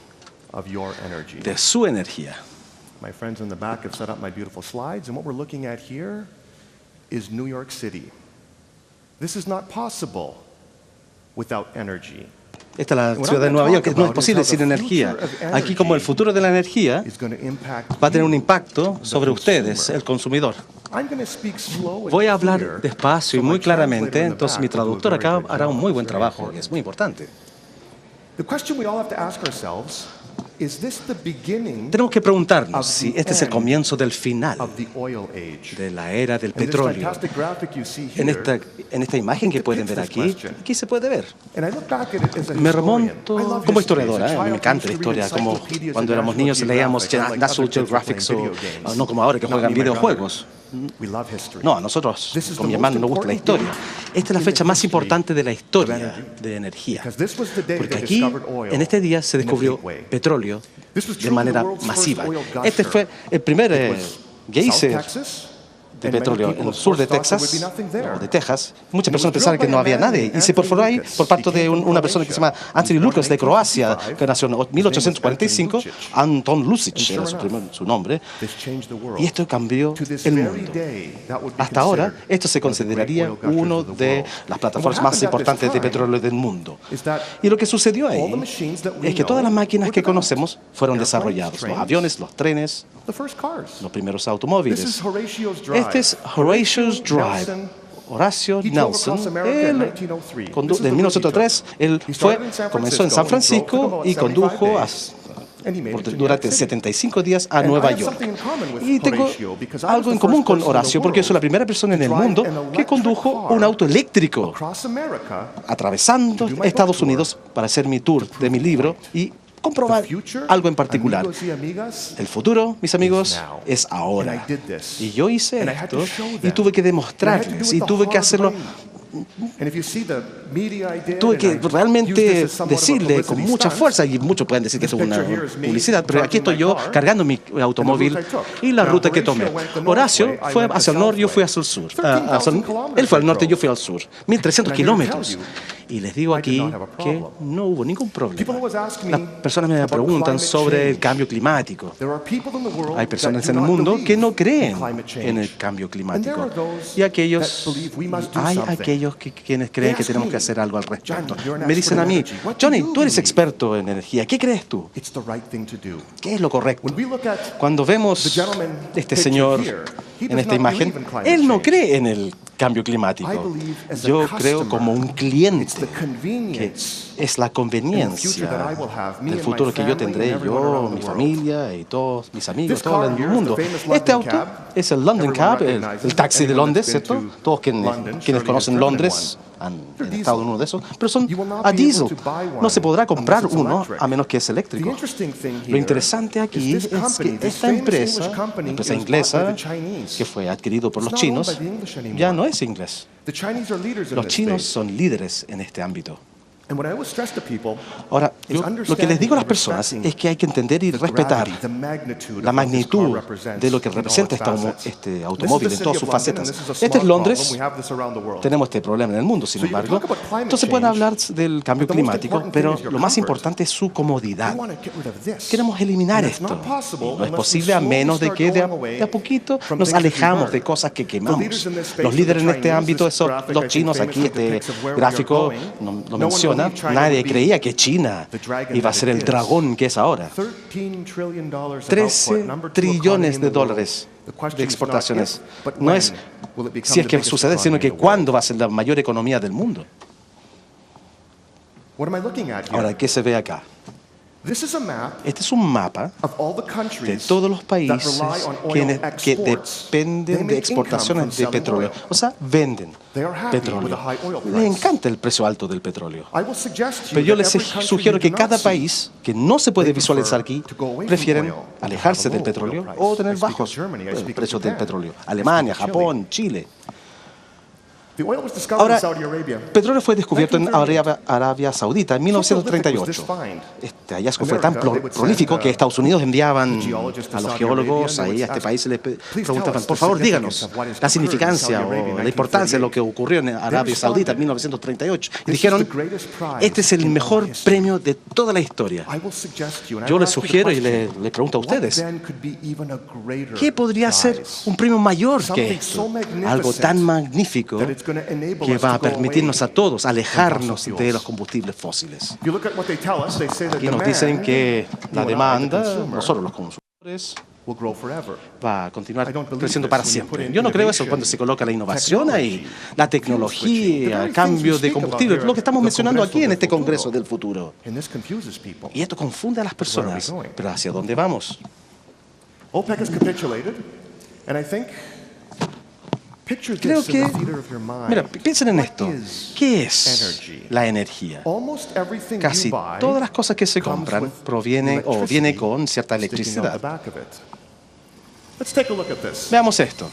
of your energy. de su energía. My friends in the back have set up my beautiful slides, and what we're looking at here is New York City. This is not possible without energy. Esta es la ciudad de Nueva York, que no es posible sin energía. Aquí, como el futuro de la energía va a tener un impacto sobre ustedes, el consumidor. Voy a hablar despacio y muy claramente, entonces mi traductor acá hará un muy buen trabajo, y es muy importante. Tenemos que preguntarnos si este es el comienzo del final de la era del petróleo. En esta imagen que pueden ver aquí se puede ver. Me remonto como historiadora, me encanta la historia, como cuando éramos niños leíamos National Geographic, o no como ahora que juegan videojuegos. No, a nosotros, con mi hermano, nos gusta la historia. Esta es la fecha más importante de la historia de energía, porque aquí, en este día, se descubrió petróleo de manera masiva. Este fue el primer geyser de petróleo en el sur de Texas, o de Texas. Muchas personas pensaban que no había nadie, y se perforó ahí por parte de una persona que se llama Anthony Lucas de Croacia, que nació en 1845. Anton Lucic era su nombre, y esto cambió el mundo. Hasta ahora, esto se consideraría una de las plataformas más importantes de petróleo del mundo. Y lo que sucedió ahí es que todas las máquinas que conocemos fueron desarrolladas: los aviones, los trenes, los primeros automóviles. Este es Horatius Drive. Horacio Nelson, en 1903, él comenzó en San Francisco y condujo durante 75 días a Nueva York. Y tengo algo en común con Horacio, porque soy la primera persona en el mundo que condujo un auto eléctrico atravesando Estados Unidos para hacer mi tour de mi libro y comprobar algo en particular. El futuro, mis amigos, es ahora. Y yo hice esto y tuve que demostrarles y tuve que hacerlo. Tuve que realmente decirle con mucha fuerza, y muchos pueden decir que es una publicidad, pero aquí estoy yo cargando mi automóvil y la ruta que tomé. Horacio fue hacia el norte, yo fui hacia el sur. Él fue al norte, yo fui al sur. 1.300 kilómetros. Y les digo aquí que no hubo ningún problema. Las personas me preguntan sobre el cambio climático. Hay personas en el mundo que no creen en el cambio climático. Y hay aquellos quienes creen que tenemos que hacer algo al respecto. Me dicen a mí: Johnny, tú eres experto en energía, ¿qué crees tú? ¿Qué es lo correcto? Cuando vemos este señor en esta imagen, él no cree en el cambio climático. Yo creo como un cliente que es la conveniencia del futuro que yo tendré, yo, mi familia y todos mis amigos, todo el mundo. Este auto es el London Cab, el taxi de Londres, ¿cierto? Todos quienes conocen Londres han estado en uno de esos, pero son a diésel. No se podrá comprar uno a menos que es eléctrico. Lo interesante aquí es que esta empresa inglesa, que fue adquirido por los chinos, ya no es inglés. Los chinos son líderes en este ámbito. Ahora, lo que les digo a las personas es que hay que entender y respetar la magnitud de lo que representa este automóvil en todas sus facetas. Este es Londres, tenemos este problema en el mundo, sin embargo. Entonces pueden hablar del cambio climático, pero lo más importante es su comodidad. Queremos eliminar esto. Y no es posible a menos de que de a poquito nos alejamos de cosas que quemamos. Los líderes en este ámbito son los chinos. Aquí este gráfico lo menciona. Nadie creía que China iba a ser el dragón que es ahora. 13 trillones de dólares de exportaciones. No es si es que sucede, sino que cuándo va a ser la mayor economía del mundo. Ahora, ¿qué se ve acá? Este es un mapa de todos los países que dependen de exportaciones de petróleo. O sea, venden petróleo. Les encanta el precio alto del petróleo. Pero yo les sugiero que cada país que no se puede visualizar aquí prefieren alejarse del petróleo o tener bajos precios del petróleo. Alemania, Japón, Chile. Ahora, petróleo fue descubierto en Arabia Saudita en 1938. Este hallazgo fue tan prolífico que Estados Unidos enviaban a los geólogos ahí a este país y les preguntaban: por favor, díganos la significancia o la importancia de lo que ocurrió en Arabia Saudita en 1938. Y dijeron: este es el mejor premio de toda la historia. Yo les sugiero y les pregunto a ustedes: ¿qué podría ser un premio mayor que esto? Algo tan magnífico que va a permitirnos a todos alejarnos de los combustibles fósiles. Aquí nos dicen que la demanda, nosotros los consumidores, va a continuar creciendo para siempre. Yo no creo eso cuando se coloca la innovación ahí, la tecnología, el cambio de combustible, lo que estamos mencionando aquí en este Congreso del Futuro. Y esto confunde a las personas. Pero ¿hacia dónde vamos? Creo que, mira, piensen en esto. ¿Qué es la energía? Casi todas las cosas que se compran provienen o vienen con cierta electricidad. Veamos esto.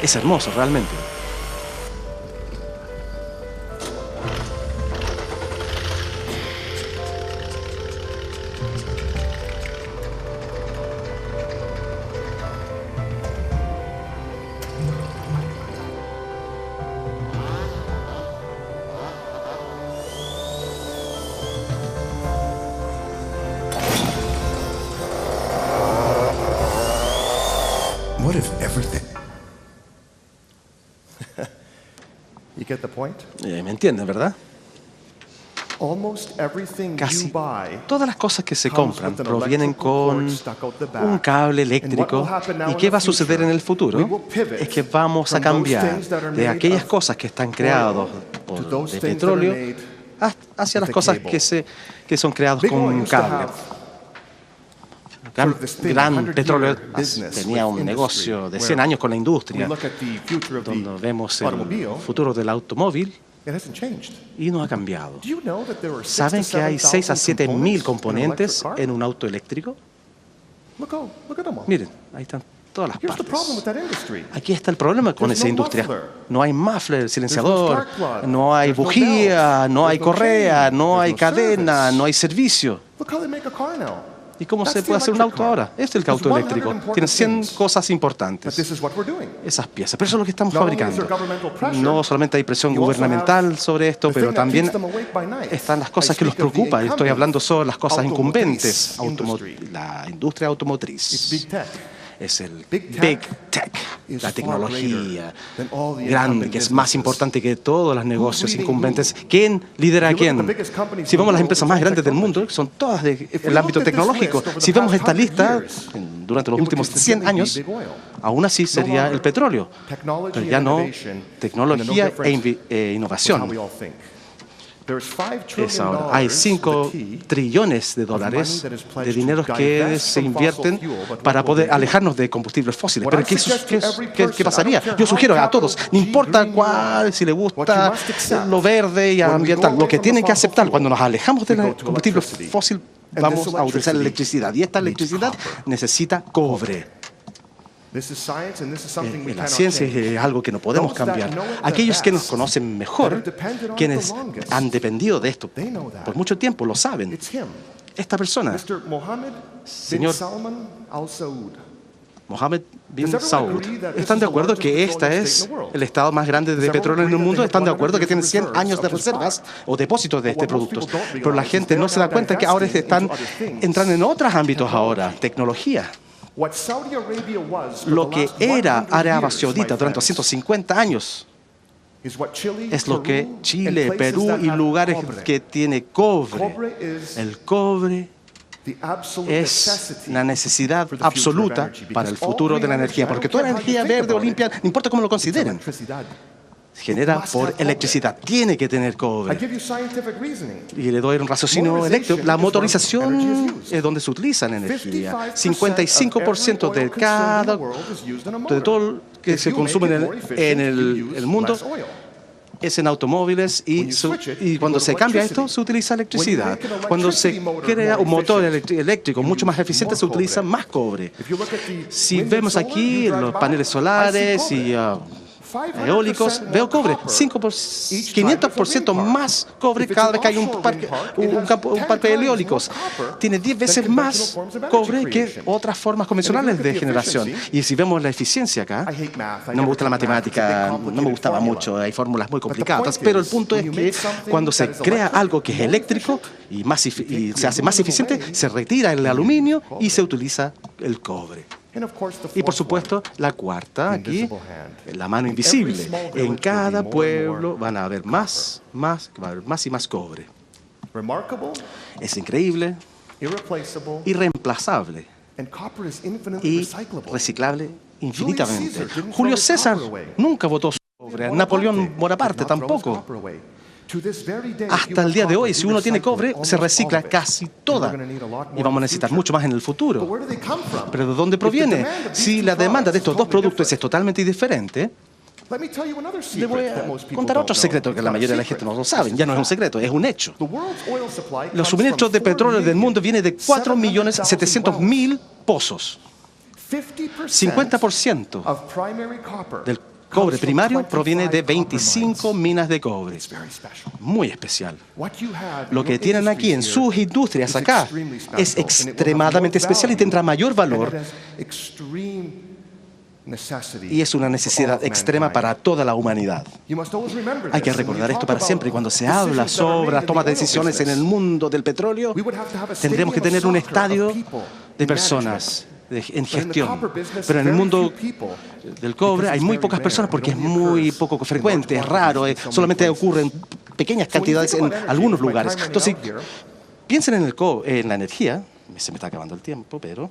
Es hermoso, realmente. ¿Me entienden, verdad? Casi todas las cosas que se compran provienen con un cable eléctrico. ¿Y qué va a suceder en el futuro? Es que vamos a cambiar de aquellas cosas que están creadas de petróleo hacia las cosas que son creadas con un cable. Gran petróleo tenía un negocio de 100 años con la industria, donde vemos el futuro del automóvil y no ha cambiado. ¿Saben que hay 6 a 7 mil componentes en un auto eléctrico? Miren, ahí están todas las partes. Aquí está el problema con esa industria. No hay muffler, silenciador, no hay bujía, no hay correa, no hay cadena, no hay servicio. ¿Y cómo se puede hacer un auto ahora? Este es el auto eléctrico. Tiene 100 cosas importantes. Esas piezas. Pero eso es lo que estamos fabricando. No solamente hay presión gubernamental sobre esto, pero también están las cosas que los preocupan. Estoy hablando sobre las cosas incumbentes. La industria automotriz. Es el Big Tech, la tecnología grande, que es más importante que todos los negocios incumbentes. ¿Quién lidera a quién? Si vemos las empresas más grandes del mundo, son todas del ámbito tecnológico. Si vemos esta lista, durante los últimos 100 años, aún así sería el petróleo, pero ya no tecnología e innovación. Es ahora. Hay 5 trillones de dólares de dinero que se invierten para poder alejarnos de combustibles fósiles. Pero ¿qué pasaría? Yo sugiero a todos, no importa cuál, si les gusta lo verde y ambiental, lo que tienen que aceptar cuando nos alejamos de los combustibles fósiles, vamos a utilizar electricidad. Y esta electricidad necesita cobre. La ciencia es algo que no podemos cambiar. Aquellos que nos conocen mejor, quienes han dependido de esto por mucho tiempo, lo saben. Esta persona, señor Mohammed bin Saud, ¿están de acuerdo que este es el estado más grande de petróleo en el mundo? ¿Están de acuerdo que tiene 100 años de reservas o depósitos de este producto? Pero la gente no se da cuenta que ahora están entrando en otros ámbitos ahora, tecnología. Lo que era Arabia Saudita durante 150 años es lo que Chile, Perú y lugares que tiene cobre. El cobre es la necesidad absoluta para el futuro de la energía, porque toda la energía verde o limpia, no importa cómo lo consideren, genera por electricidad. Tiene que tener cobre. Y le doy un raciocinio eléctrico. La motorización es donde se utiliza la energía. 55% de todo lo que se consume en el mundo es en automóviles y cuando se cambia esto se utiliza electricidad. Cuando se crea un motor eléctrico mucho más eficiente se utiliza más cobre. Si vemos aquí los paneles solares y eólicos, veo cobre, 500% más cobre cada vez que hay un parque de eólicos. Tiene 10 veces más cobre que otras formas convencionales de generación. Y si vemos la eficiencia acá, no me gusta la matemática, no me gustaba mucho, hay fórmulas muy complicadas, pero el punto es que cuando se crea algo que es eléctrico y se hace más eficiente, se retira el aluminio y se utiliza el cobre. Y por supuesto, la cuarta aquí, la mano invisible. En cada pueblo van a haber más y más cobre. Es increíble, irreemplazable y reciclable infinitamente. Julio César nunca votó sobre, Napoleón Bonaparte tampoco. Hasta el día de hoy, si uno tiene cobre, se recicla casi toda. Y vamos a necesitar mucho más en el futuro. ¿Pero de dónde proviene? Si la demanda de estos dos productos es totalmente diferente, le voy a contar otro secreto que la mayoría de la gente no lo sabe. Ya no es un secreto, es un hecho. Los suministros de petróleo del mundo vienen de 4.700.000 pozos. 50% del cobre primario proviene de 25 minas de cobre. Muy especial. Lo que tienen aquí en sus industrias acá es extremadamente especial y tendrá mayor valor. Y es una necesidad extrema para toda la humanidad. Hay que recordar esto para siempre. Y cuando se habla sobre la toma de decisiones en el mundo del petróleo, tendremos que tener un estadio de personas en gestión. Pero en el mundo del cobre hay muy pocas personas porque es muy poco frecuente, es raro, solamente ocurre en pequeñas cantidades en algunos lugares. Entonces, piensen en la energía. Se me está acabando el tiempo, pero...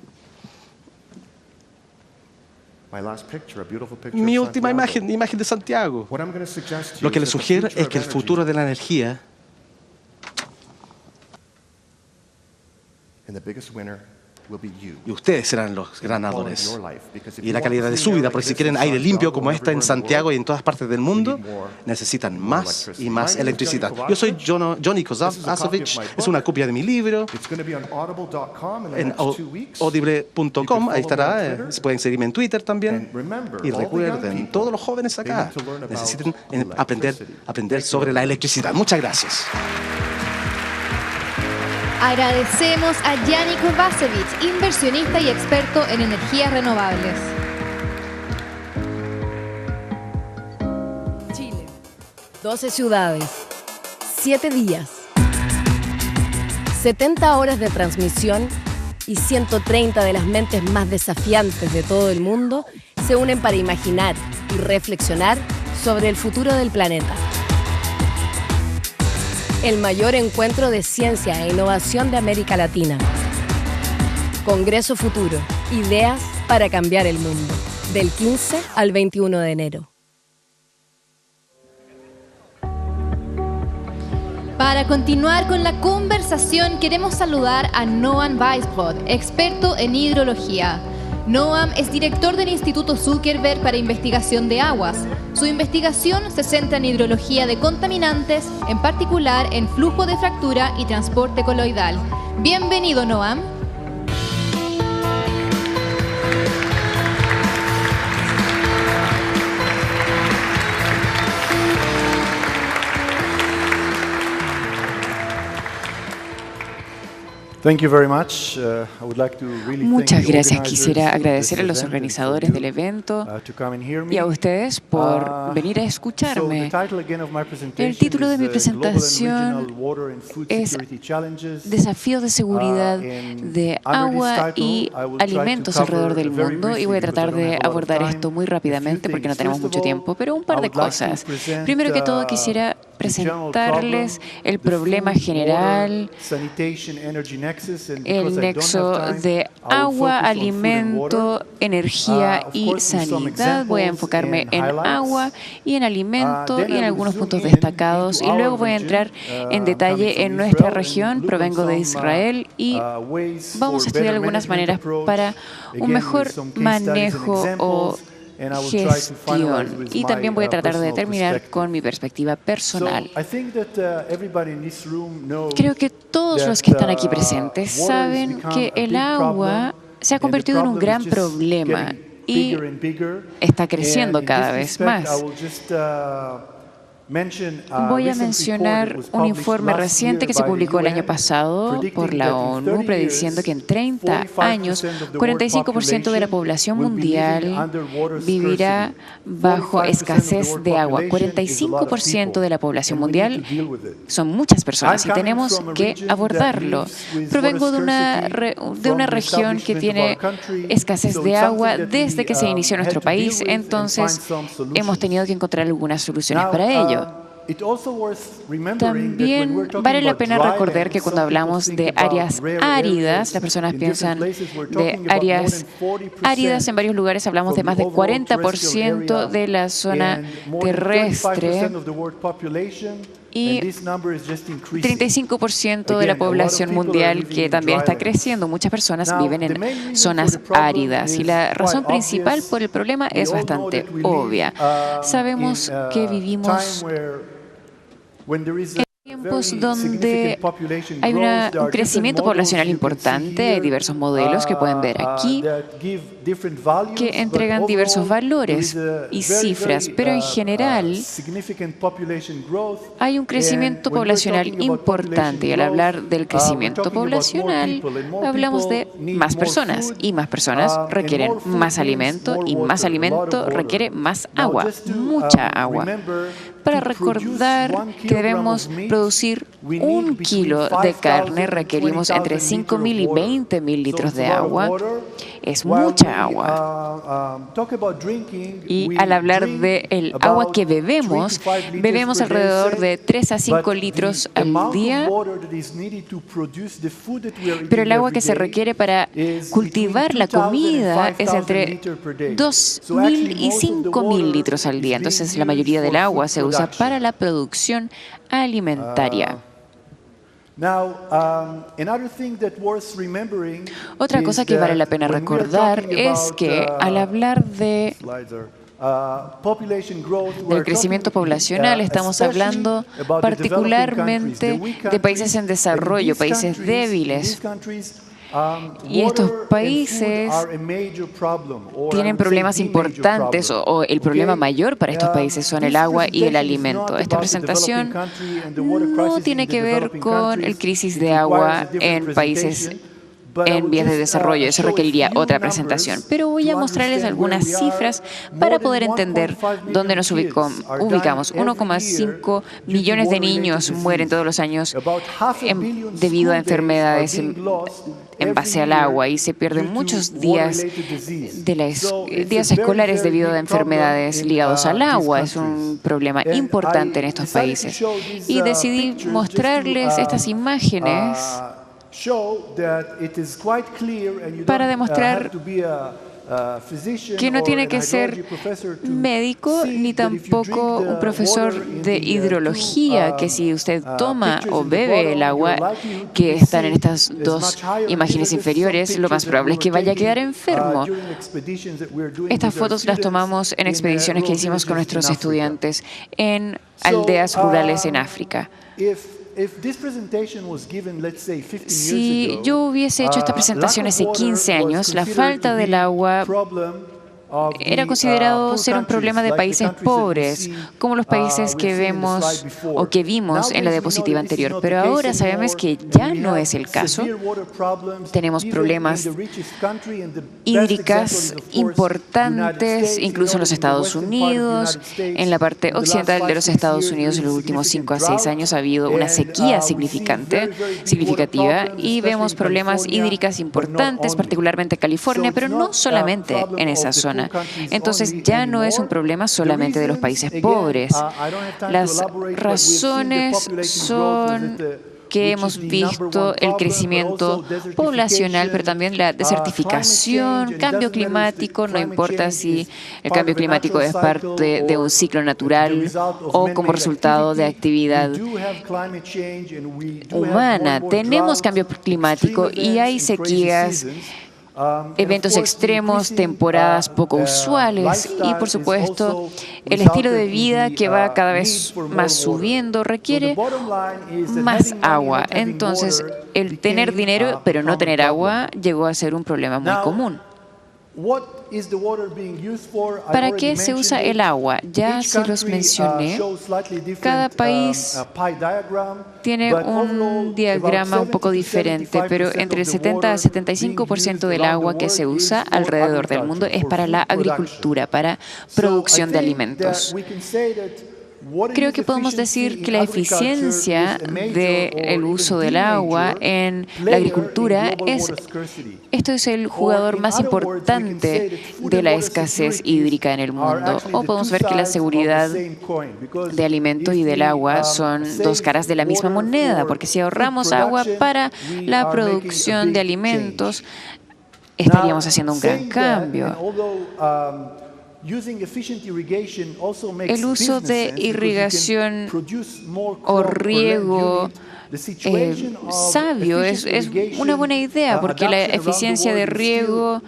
Mi última imagen de Santiago. Lo que les sugiero es que el futuro de la energía y ustedes serán los ganadores. Y la calidad de su vida, porque si quieren aire limpio como esta en Santiago y en todas partes del mundo, necesitan más y más electricidad. Yo soy Johnny Kozasovich, es una copia de mi libro en audible.com, ahí estará, pueden seguirme en Twitter también. Y recuerden, todos los jóvenes acá necesitan aprender sobre la electricidad. Muchas gracias. Agradecemos a Yannick Kozasovich, inversionista y experto en energías renovables. Chile, 12 ciudades, 7 días, 70 horas de transmisión y 130 de las mentes más desafiantes de todo el mundo se unen para imaginar y reflexionar sobre el futuro del planeta. El mayor encuentro de ciencia e innovación de América Latina. Congreso Futuro. Ideas para cambiar el mundo. Del 15 al 21 de enero. Para continuar con la conversación, queremos saludar a Noam Weisbrod, experto en hidrología. Noam es director del Instituto Zuckerberg para Investigación de Aguas. Su investigación se centra en hidrología de contaminantes, en particular en flujo de fractura y transporte coloidal. Bienvenido, Noam. Muchas gracias. Quisiera agradecer a los organizadores del evento y a ustedes por venir a escucharme. El título de mi presentación es Desafíos de seguridad de agua y alimentos alrededor del mundo, y voy a tratar de abordar esto muy rápidamente porque no tenemos mucho tiempo, pero un par de cosas. Primero que todo, quisiera presentarles el problema general, el nexo de agua, alimento, energía y sanidad. Voy a enfocarme en agua y en alimento y en algunos puntos destacados, y luego voy a entrar en detalle en nuestra región. Provengo de Israel y vamos a estudiar algunas maneras para un mejor manejo o gestión, y también voy a tratar de terminar con mi perspectiva personal. Creo que todos los que están aquí presentes saben que el agua se ha convertido en un gran problema y está creciendo cada vez más. Voy a mencionar un informe reciente que se publicó el año pasado por la ONU, prediciendo que en 30 años 45% de la población mundial vivirá bajo escasez de agua. 45% de la población mundial son muchas personas y tenemos que abordarlo. Provengo de una región que tiene escasez de agua desde que se inició nuestro país, entonces hemos tenido que encontrar algunas soluciones para ello. También vale la pena recordar que cuando hablamos de áreas áridas, las personas piensan de áreas áridas. En varios lugares hablamos de más de 40% de la zona terrestre y 35% de la población mundial que también está creciendo. Muchas personas viven en zonas áridas y la razón principal por el problema es bastante obvia. Sabemos que vivimos en tiempos donde hay un crecimiento poblacional importante. Hay diversos modelos que pueden ver aquí que entregan diversos valores y cifras, pero en general hay un crecimiento poblacional importante y al hablar del crecimiento poblacional hablamos de más personas y más personas requieren más alimento y más alimento requiere más agua, mucha agua. Para recordar que debemos producir 1 kilo de carne, requerimos entre 5.000 y 20.000 litros de agua. Es mucha agua. Y al hablar del agua que bebemos alrededor de 3 a 5 litros al día. Pero el agua que se requiere para cultivar la comida es entre 2.000 y 5.000 litros al día. Entonces, la mayoría del agua se usa para la producción alimentaria. Otra cosa que vale la pena recordar es que al hablar del crecimiento poblacional estamos hablando particularmente de países en desarrollo, países débiles. Y estos países tienen problemas importantes o el problema mayor para estos países son el agua y el alimento. Esta presentación no tiene que ver con el crisis de agua en países en vías de desarrollo. Eso requeriría otra presentación. Pero voy a mostrarles algunas cifras para poder entender dónde nos ubicamos. 1,5 millones de niños mueren todos los años debido a enfermedades en base al agua y se pierden muchos días días escolares debido a enfermedades ligadas al agua. Es un problema importante en estos países. Y decidí mostrarles estas imágenes para demostrar que no tiene que ser médico ni tampoco un profesor de hidrología, que si usted toma o bebe el agua que están en estas dos imágenes inferiores, lo más probable es que vaya a quedar enfermo. Estas fotos las tomamos en expediciones que hicimos con nuestros estudiantes en aldeas rurales en África. Si yo hubiese hecho esta presentación hace 15 años, la falta del agua era considerado ser un problema de países pobres, como los países que vemos o que vimos en la diapositiva anterior. Pero ahora sabemos que ya no es el caso. Tenemos problemas hídricas importantes, incluso en los Estados Unidos. En la parte occidental de los Estados Unidos, en los últimos 5 a 6 años ha habido una sequía significativa y vemos problemas hídricas importantes, particularmente en California, pero no solamente en esa zona. Entonces ya no es un problema solamente de los países pobres. Las razones son que hemos visto el crecimiento poblacional, pero también la desertificación, cambio climático, no importa si el cambio climático es parte de un ciclo natural o como resultado de actividad humana. Tenemos cambio climático y hay sequías, eventos extremos, temporadas poco usuales y, por supuesto, el estilo de vida que va cada vez más subiendo requiere más agua. Entonces, el tener dinero pero no tener agua llegó a ser un problema muy común. ¿Para qué se usa el agua? Ya se los mencioné. Cada país tiene un diagrama un poco diferente, pero entre el 70 a 75% del agua que se usa alrededor del mundo es para la agricultura, para producción de alimentos. Creo que podemos decir que la eficiencia del uso del agua en la agricultura esto es el jugador más importante de la escasez hídrica en el mundo. O podemos ver que la seguridad de alimentos y del agua son dos caras de la misma moneda, porque si ahorramos agua para la producción de alimentos, estaríamos haciendo un gran cambio. El uso de irrigación o riego sabio es una buena idea, porque la eficiencia de riego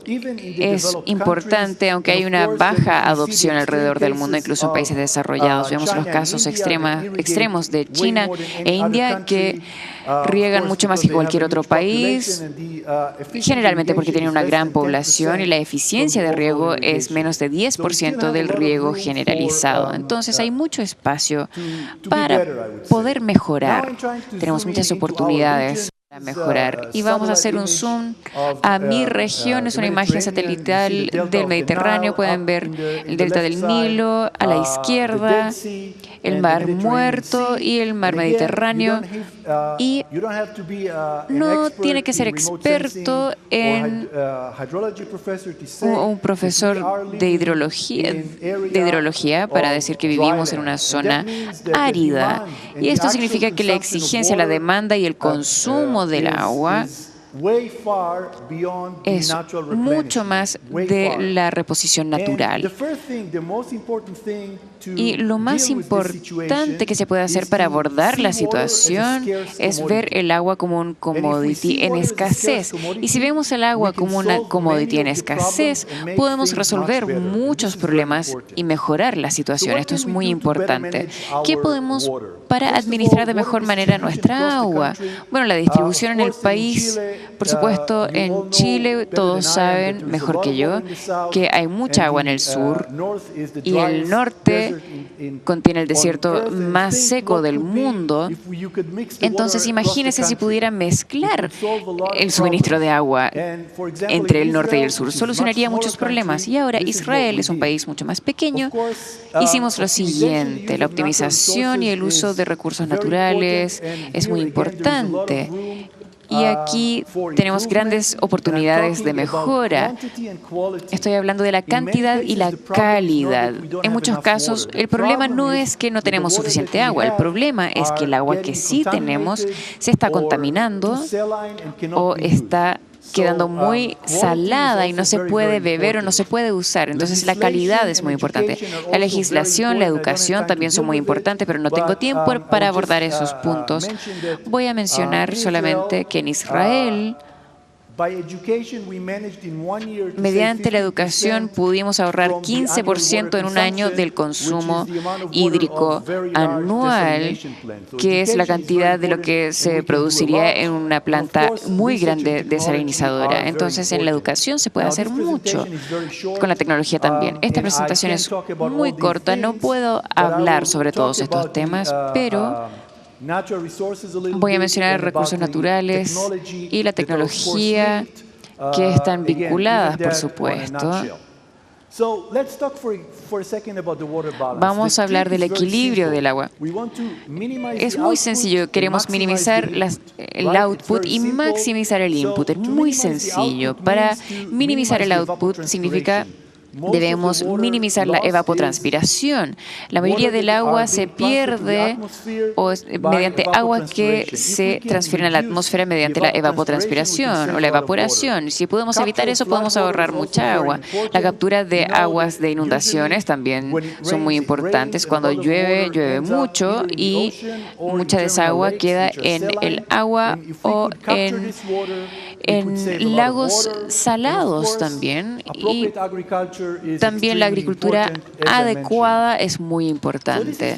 es importante, aunque hay una baja adopción alrededor del mundo, incluso en países desarrollados. Vemos los casos extremos de China e India, que riegan mucho más que cualquier otro país, generalmente porque tienen una gran población y la eficiencia de riego es menos de 10% del riego generalizado. Entonces hay mucho espacio para poder mejorar. Tenemos muchas oportunidades para mejorar. Y vamos a hacer un zoom a mi región. Es una imagen satelital del Mediterráneo. Pueden ver el delta del Nilo a la izquierda, el Mar Muerto y el Mar Mediterráneo. Y no tiene que ser experto en un profesor de hidrología para decir que vivimos en una zona árida. Y esto significa que la exigencia, la demanda y el consumo del agua es mucho más de la reposición natural. Y lo más importante que se puede hacer para abordar la situación es ver el agua como un commodity en escasez. Y si vemos el agua como una commodity en escasez, podemos resolver muchos problemas y mejorar la situación. Esto es muy importante. ¿Qué podemos para administrar de mejor manera nuestra agua? Bueno, la distribución en el país, por supuesto, en Chile todos saben mejor que yo que hay mucha agua en el sur y el norte contiene el desierto más seco del mundo. Entonces, imagínense si pudieran mezclar el suministro de agua entre el norte y el sur. Solucionaría muchos problemas. Y ahora Israel es un país mucho más pequeño. Hicimos lo siguiente. La optimización y el uso de recursos naturales es muy importante. Y aquí tenemos grandes oportunidades de mejora. Estoy hablando de la cantidad y la calidad. En muchos casos, el problema no es que no tenemos suficiente agua. El problema es que el agua que sí tenemos se está contaminando o está quedando muy salada y no se puede beber o no se puede usar. Entonces, la calidad es muy importante. La legislación, la educación también son muy importantes, pero no tengo tiempo para abordar esos puntos. Voy a mencionar solamente que en Israel, mediante la educación pudimos ahorrar 15% en un año del consumo hídrico anual, que es la cantidad de lo que se produciría en una planta muy grande desalinizadora. Entonces, en la educación se puede hacer mucho, con la tecnología también. Esta presentación es muy corta, no puedo hablar sobre todos estos temas, pero voy a mencionar recursos naturales y la tecnología que están vinculadas, por supuesto. Vamos a hablar del equilibrio del agua. Es muy sencillo. Queremos minimizar el output y maximizar el input. Es muy sencillo. Para minimizar el output significa debemos minimizar la evapotranspiración. La mayoría del agua se pierde mediante agua que se transfiere a la atmósfera mediante la evapotranspiración o la evaporación. Si podemos evitar eso, podemos ahorrar mucha agua. La captura de aguas de inundaciones también son muy importantes. Cuando llueve, llueve mucho y mucha de esa agua queda en el agua o en lagos salados también. Y también la agricultura adecuada es muy importante.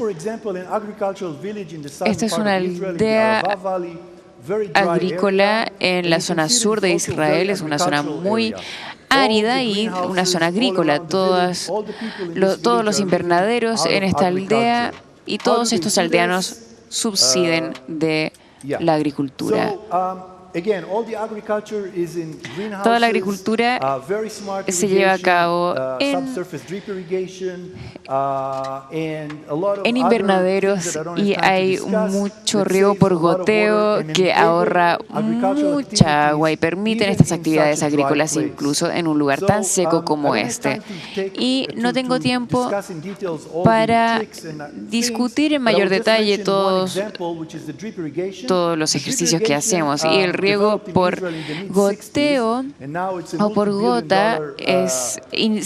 Esta es una aldea agrícola en la zona sur de Israel. Es una zona muy árida y una zona agrícola. Todos los invernaderos en esta aldea y todos estos aldeanos subsisten de la agricultura. Toda la agricultura se lleva a cabo en invernaderos y hay mucho riego por goteo que ahorra mucha agua y permiten estas actividades agrícolas incluso en un lugar tan seco como este. Y no tengo tiempo para discutir en mayor detalle todos los ejercicios que hacemos. Y el riego por goteo o por gota se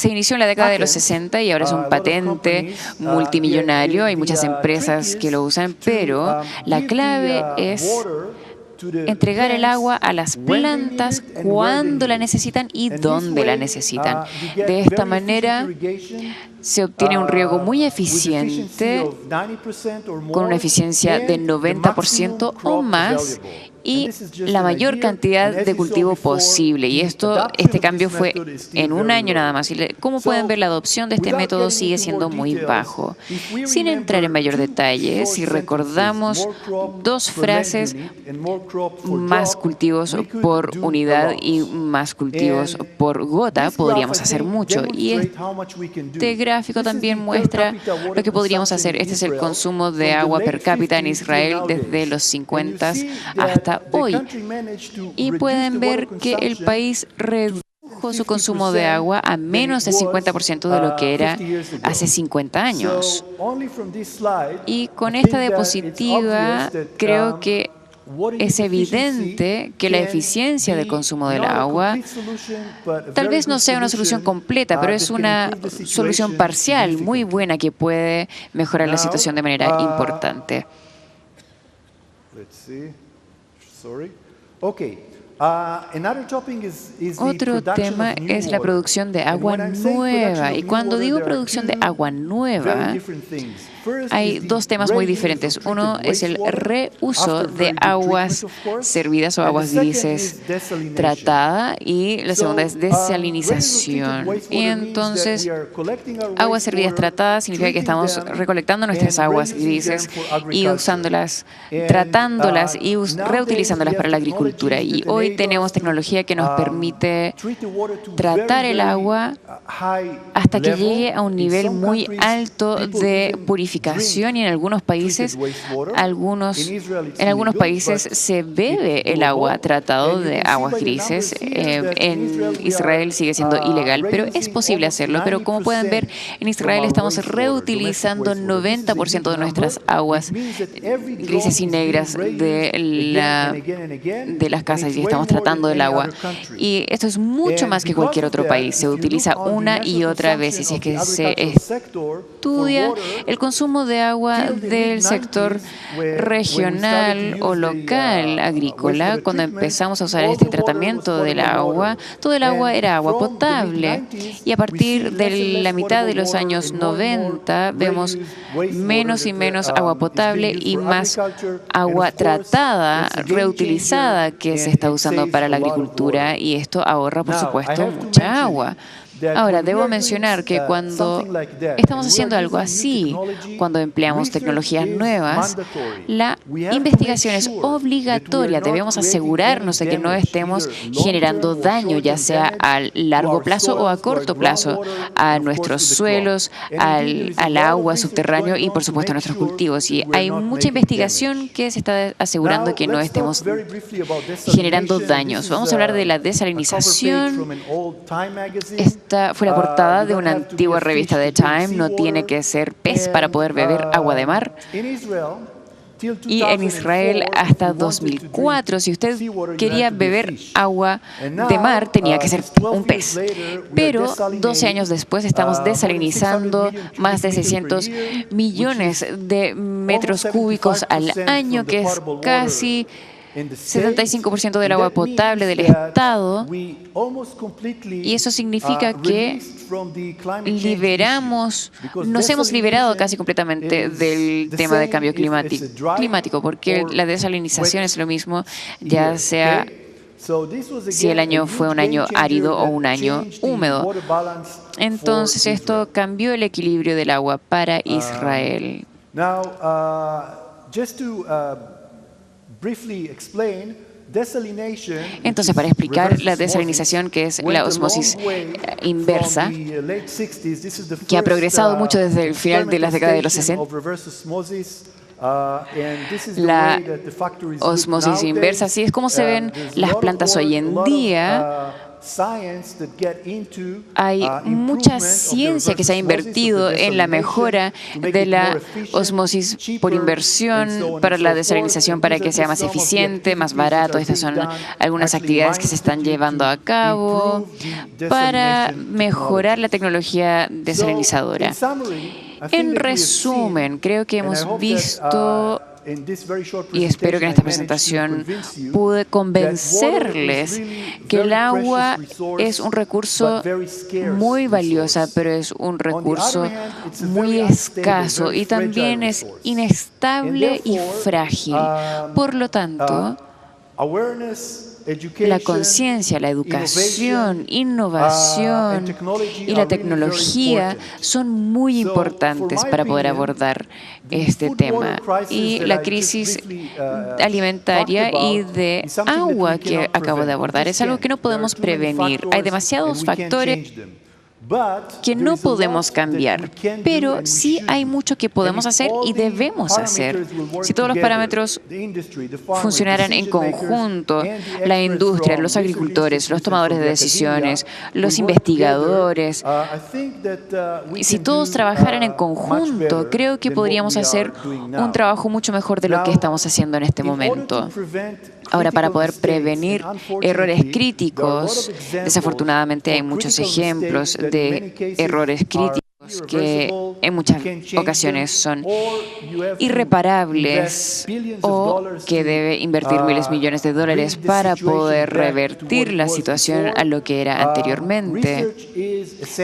inició en la década de los 60 y ahora es un patente multimillonario. Hay muchas empresas que lo usan, pero la clave es entregar el agua a las plantas cuando la necesitan y dónde la necesitan. De esta manera se obtiene un riego muy eficiente, con una eficiencia de 90% o más, y la mayor cantidad de cultivo posible. Y este cambio fue en un año nada más. Y como pueden ver, la adopción de este método sigue siendo muy bajo. Sin entrar en mayor detalle, si recordamos dos frases: más cultivos por unidad y más cultivos por gota, podríamos hacer mucho. Y este gráfico también muestra lo que podríamos hacer. Este es el consumo de agua per cápita en Israel desde los 50 hasta hoy. Y pueden ver que el país redujo su consumo de agua a menos del 50% de lo que era hace 50 años. Y con esta diapositiva creo que es evidente que la eficiencia de consumo del agua tal vez no sea una solución completa, pero es una solución parcial muy buena que puede mejorar la situación de manera importante. Otro tema es la producción de agua nueva. Y cuando digo producción de agua nueva, hay dos temas muy diferentes. Uno es el reuso de aguas servidas o aguas grises tratada, y la segunda es desalinización. Y entonces, aguas servidas tratadas significa que estamos recolectando nuestras aguas grises y usándolas, tratándolas y reutilizándolas para la agricultura. Y hoy tenemos tecnología que nos permite tratar el agua hasta que llegue a un nivel muy alto de purificación, y en algunos países, se bebe el agua tratado de aguas grises. En Israel sigue siendo ilegal, pero es posible hacerlo. Pero como pueden ver, en Israel estamos reutilizando 90% de nuestras aguas grises y negras de las casas, y estamos tratando el agua. Y esto es mucho más que cualquier otro país. Se utiliza una y otra vez, y si es que se estudia el consumo de agua del sector regional o local agrícola, cuando empezamos a usar este tratamiento del agua, todo el agua era agua potable, y a partir de la mitad de los años 90 vemos menos y menos agua potable y más agua tratada, reutilizada, que se está usando para la agricultura, y esto ahorra, por supuesto, mucha agua. Ahora, debo mencionar que cuando estamos haciendo algo así, cuando empleamos tecnologías nuevas, la investigación es obligatoria. Debemos asegurarnos de que no estemos generando daño, ya sea a largo plazo o a corto plazo, a nuestros suelos, al agua subterráneo y, por supuesto, a nuestros cultivos. Y hay mucha investigación que se está asegurando que no estemos generando daños. Vamos a hablar de la desalinización. Esta fue la portada de una antigua revista de Time. No tiene que ser pez para poder beber agua de mar. Y en Israel, hasta 2004, si usted quería beber agua de mar, tenía que ser un pez. Pero 12 años después estamos desalinizando más de 600 millones de metros cúbicos al año, que es casi 75% del agua potable del estado, y eso significa que nos hemos liberado casi completamente del tema de cambio climático, porque la desalinización es lo mismo, ya sea si el año fue un año árido o un año húmedo. Entonces esto cambió el equilibrio del agua para Israel. Entonces, para explicar la desalinización, que es la osmosis inversa, que ha progresado mucho desde el final de las décadas de los 60, la osmosis inversa, así es como se ven las plantas hoy en día. Hay mucha ciencia que se ha invertido en la mejora de la osmosis por inversión para la desalinización, para que sea más eficiente, más barato. Estas son algunas actividades que se están llevando a cabo para mejorar la tecnología desalinizadora. En resumen, creo que hemos visto, y espero que en esta presentación pude convencerles que el agua es un recurso muy valioso, pero es un recurso muy escaso y también es inestable y frágil. Por lo tanto, la conciencia, la educación, innovación y la tecnología son muy importantes para poder abordar este tema. Y la crisis alimentaria y de agua que acabo de abordar es algo que no podemos prevenir. Hay demasiados factores que no podemos cambiar, pero sí hay mucho que podemos hacer y debemos hacer. Si todos los parámetros funcionaran en conjunto, la industria, los agricultores, los tomadores de decisiones, los investigadores, si todos trabajaran en conjunto, creo que podríamos hacer un trabajo mucho mejor de lo que estamos haciendo en este momento. Ahora, para poder prevenir errores críticos, desafortunadamente hay muchos ejemplos de errores críticos que en muchas ocasiones son irreparables o que debe invertir miles de millones de dólares para poder revertir la situación a lo que era anteriormente.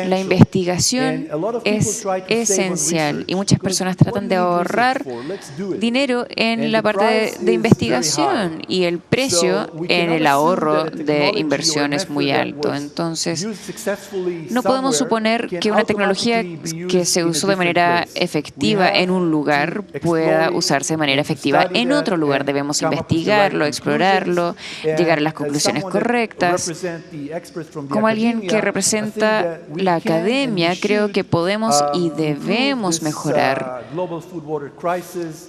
La investigación es esencial y muchas personas tratan de ahorrar dinero en la parte de investigación y el precio en el ahorro de inversión es muy alto. Entonces, no podemos suponer que una tecnología que se usó de manera efectiva en un lugar pueda usarse de manera efectiva en otro lugar. Debemos investigarlo, explorarlo, llegar a las conclusiones correctas. Como alguien que representa la academia, creo que podemos y debemos mejorar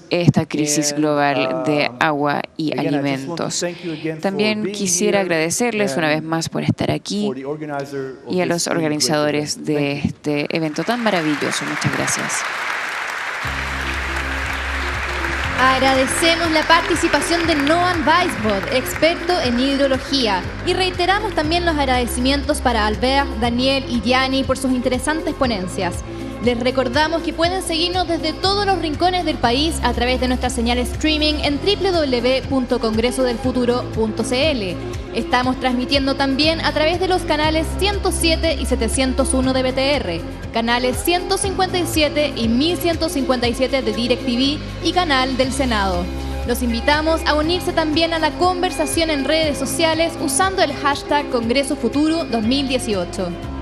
esta crisis global de agua y alimentos. También quisiera agradecerles una vez más por estar aquí y a los organizadores de este evento tan maravilloso. Muchas gracias. Agradecemos la participación de Noam Weisbord, experto en hidrología, y reiteramos también los agradecimientos para Albert, Daniel y Gianni por sus interesantes ponencias. Les recordamos que pueden seguirnos desde todos los rincones del país a través de nuestra señal streaming en www.congresodelfuturo.cl. Estamos transmitiendo también a través de los canales 107 y 701 de BTR, canales 157 y 1157 de DirecTV y canal del Senado. Los invitamos a unirse también a la conversación en redes sociales usando el hashtag Congreso Futuro 2018.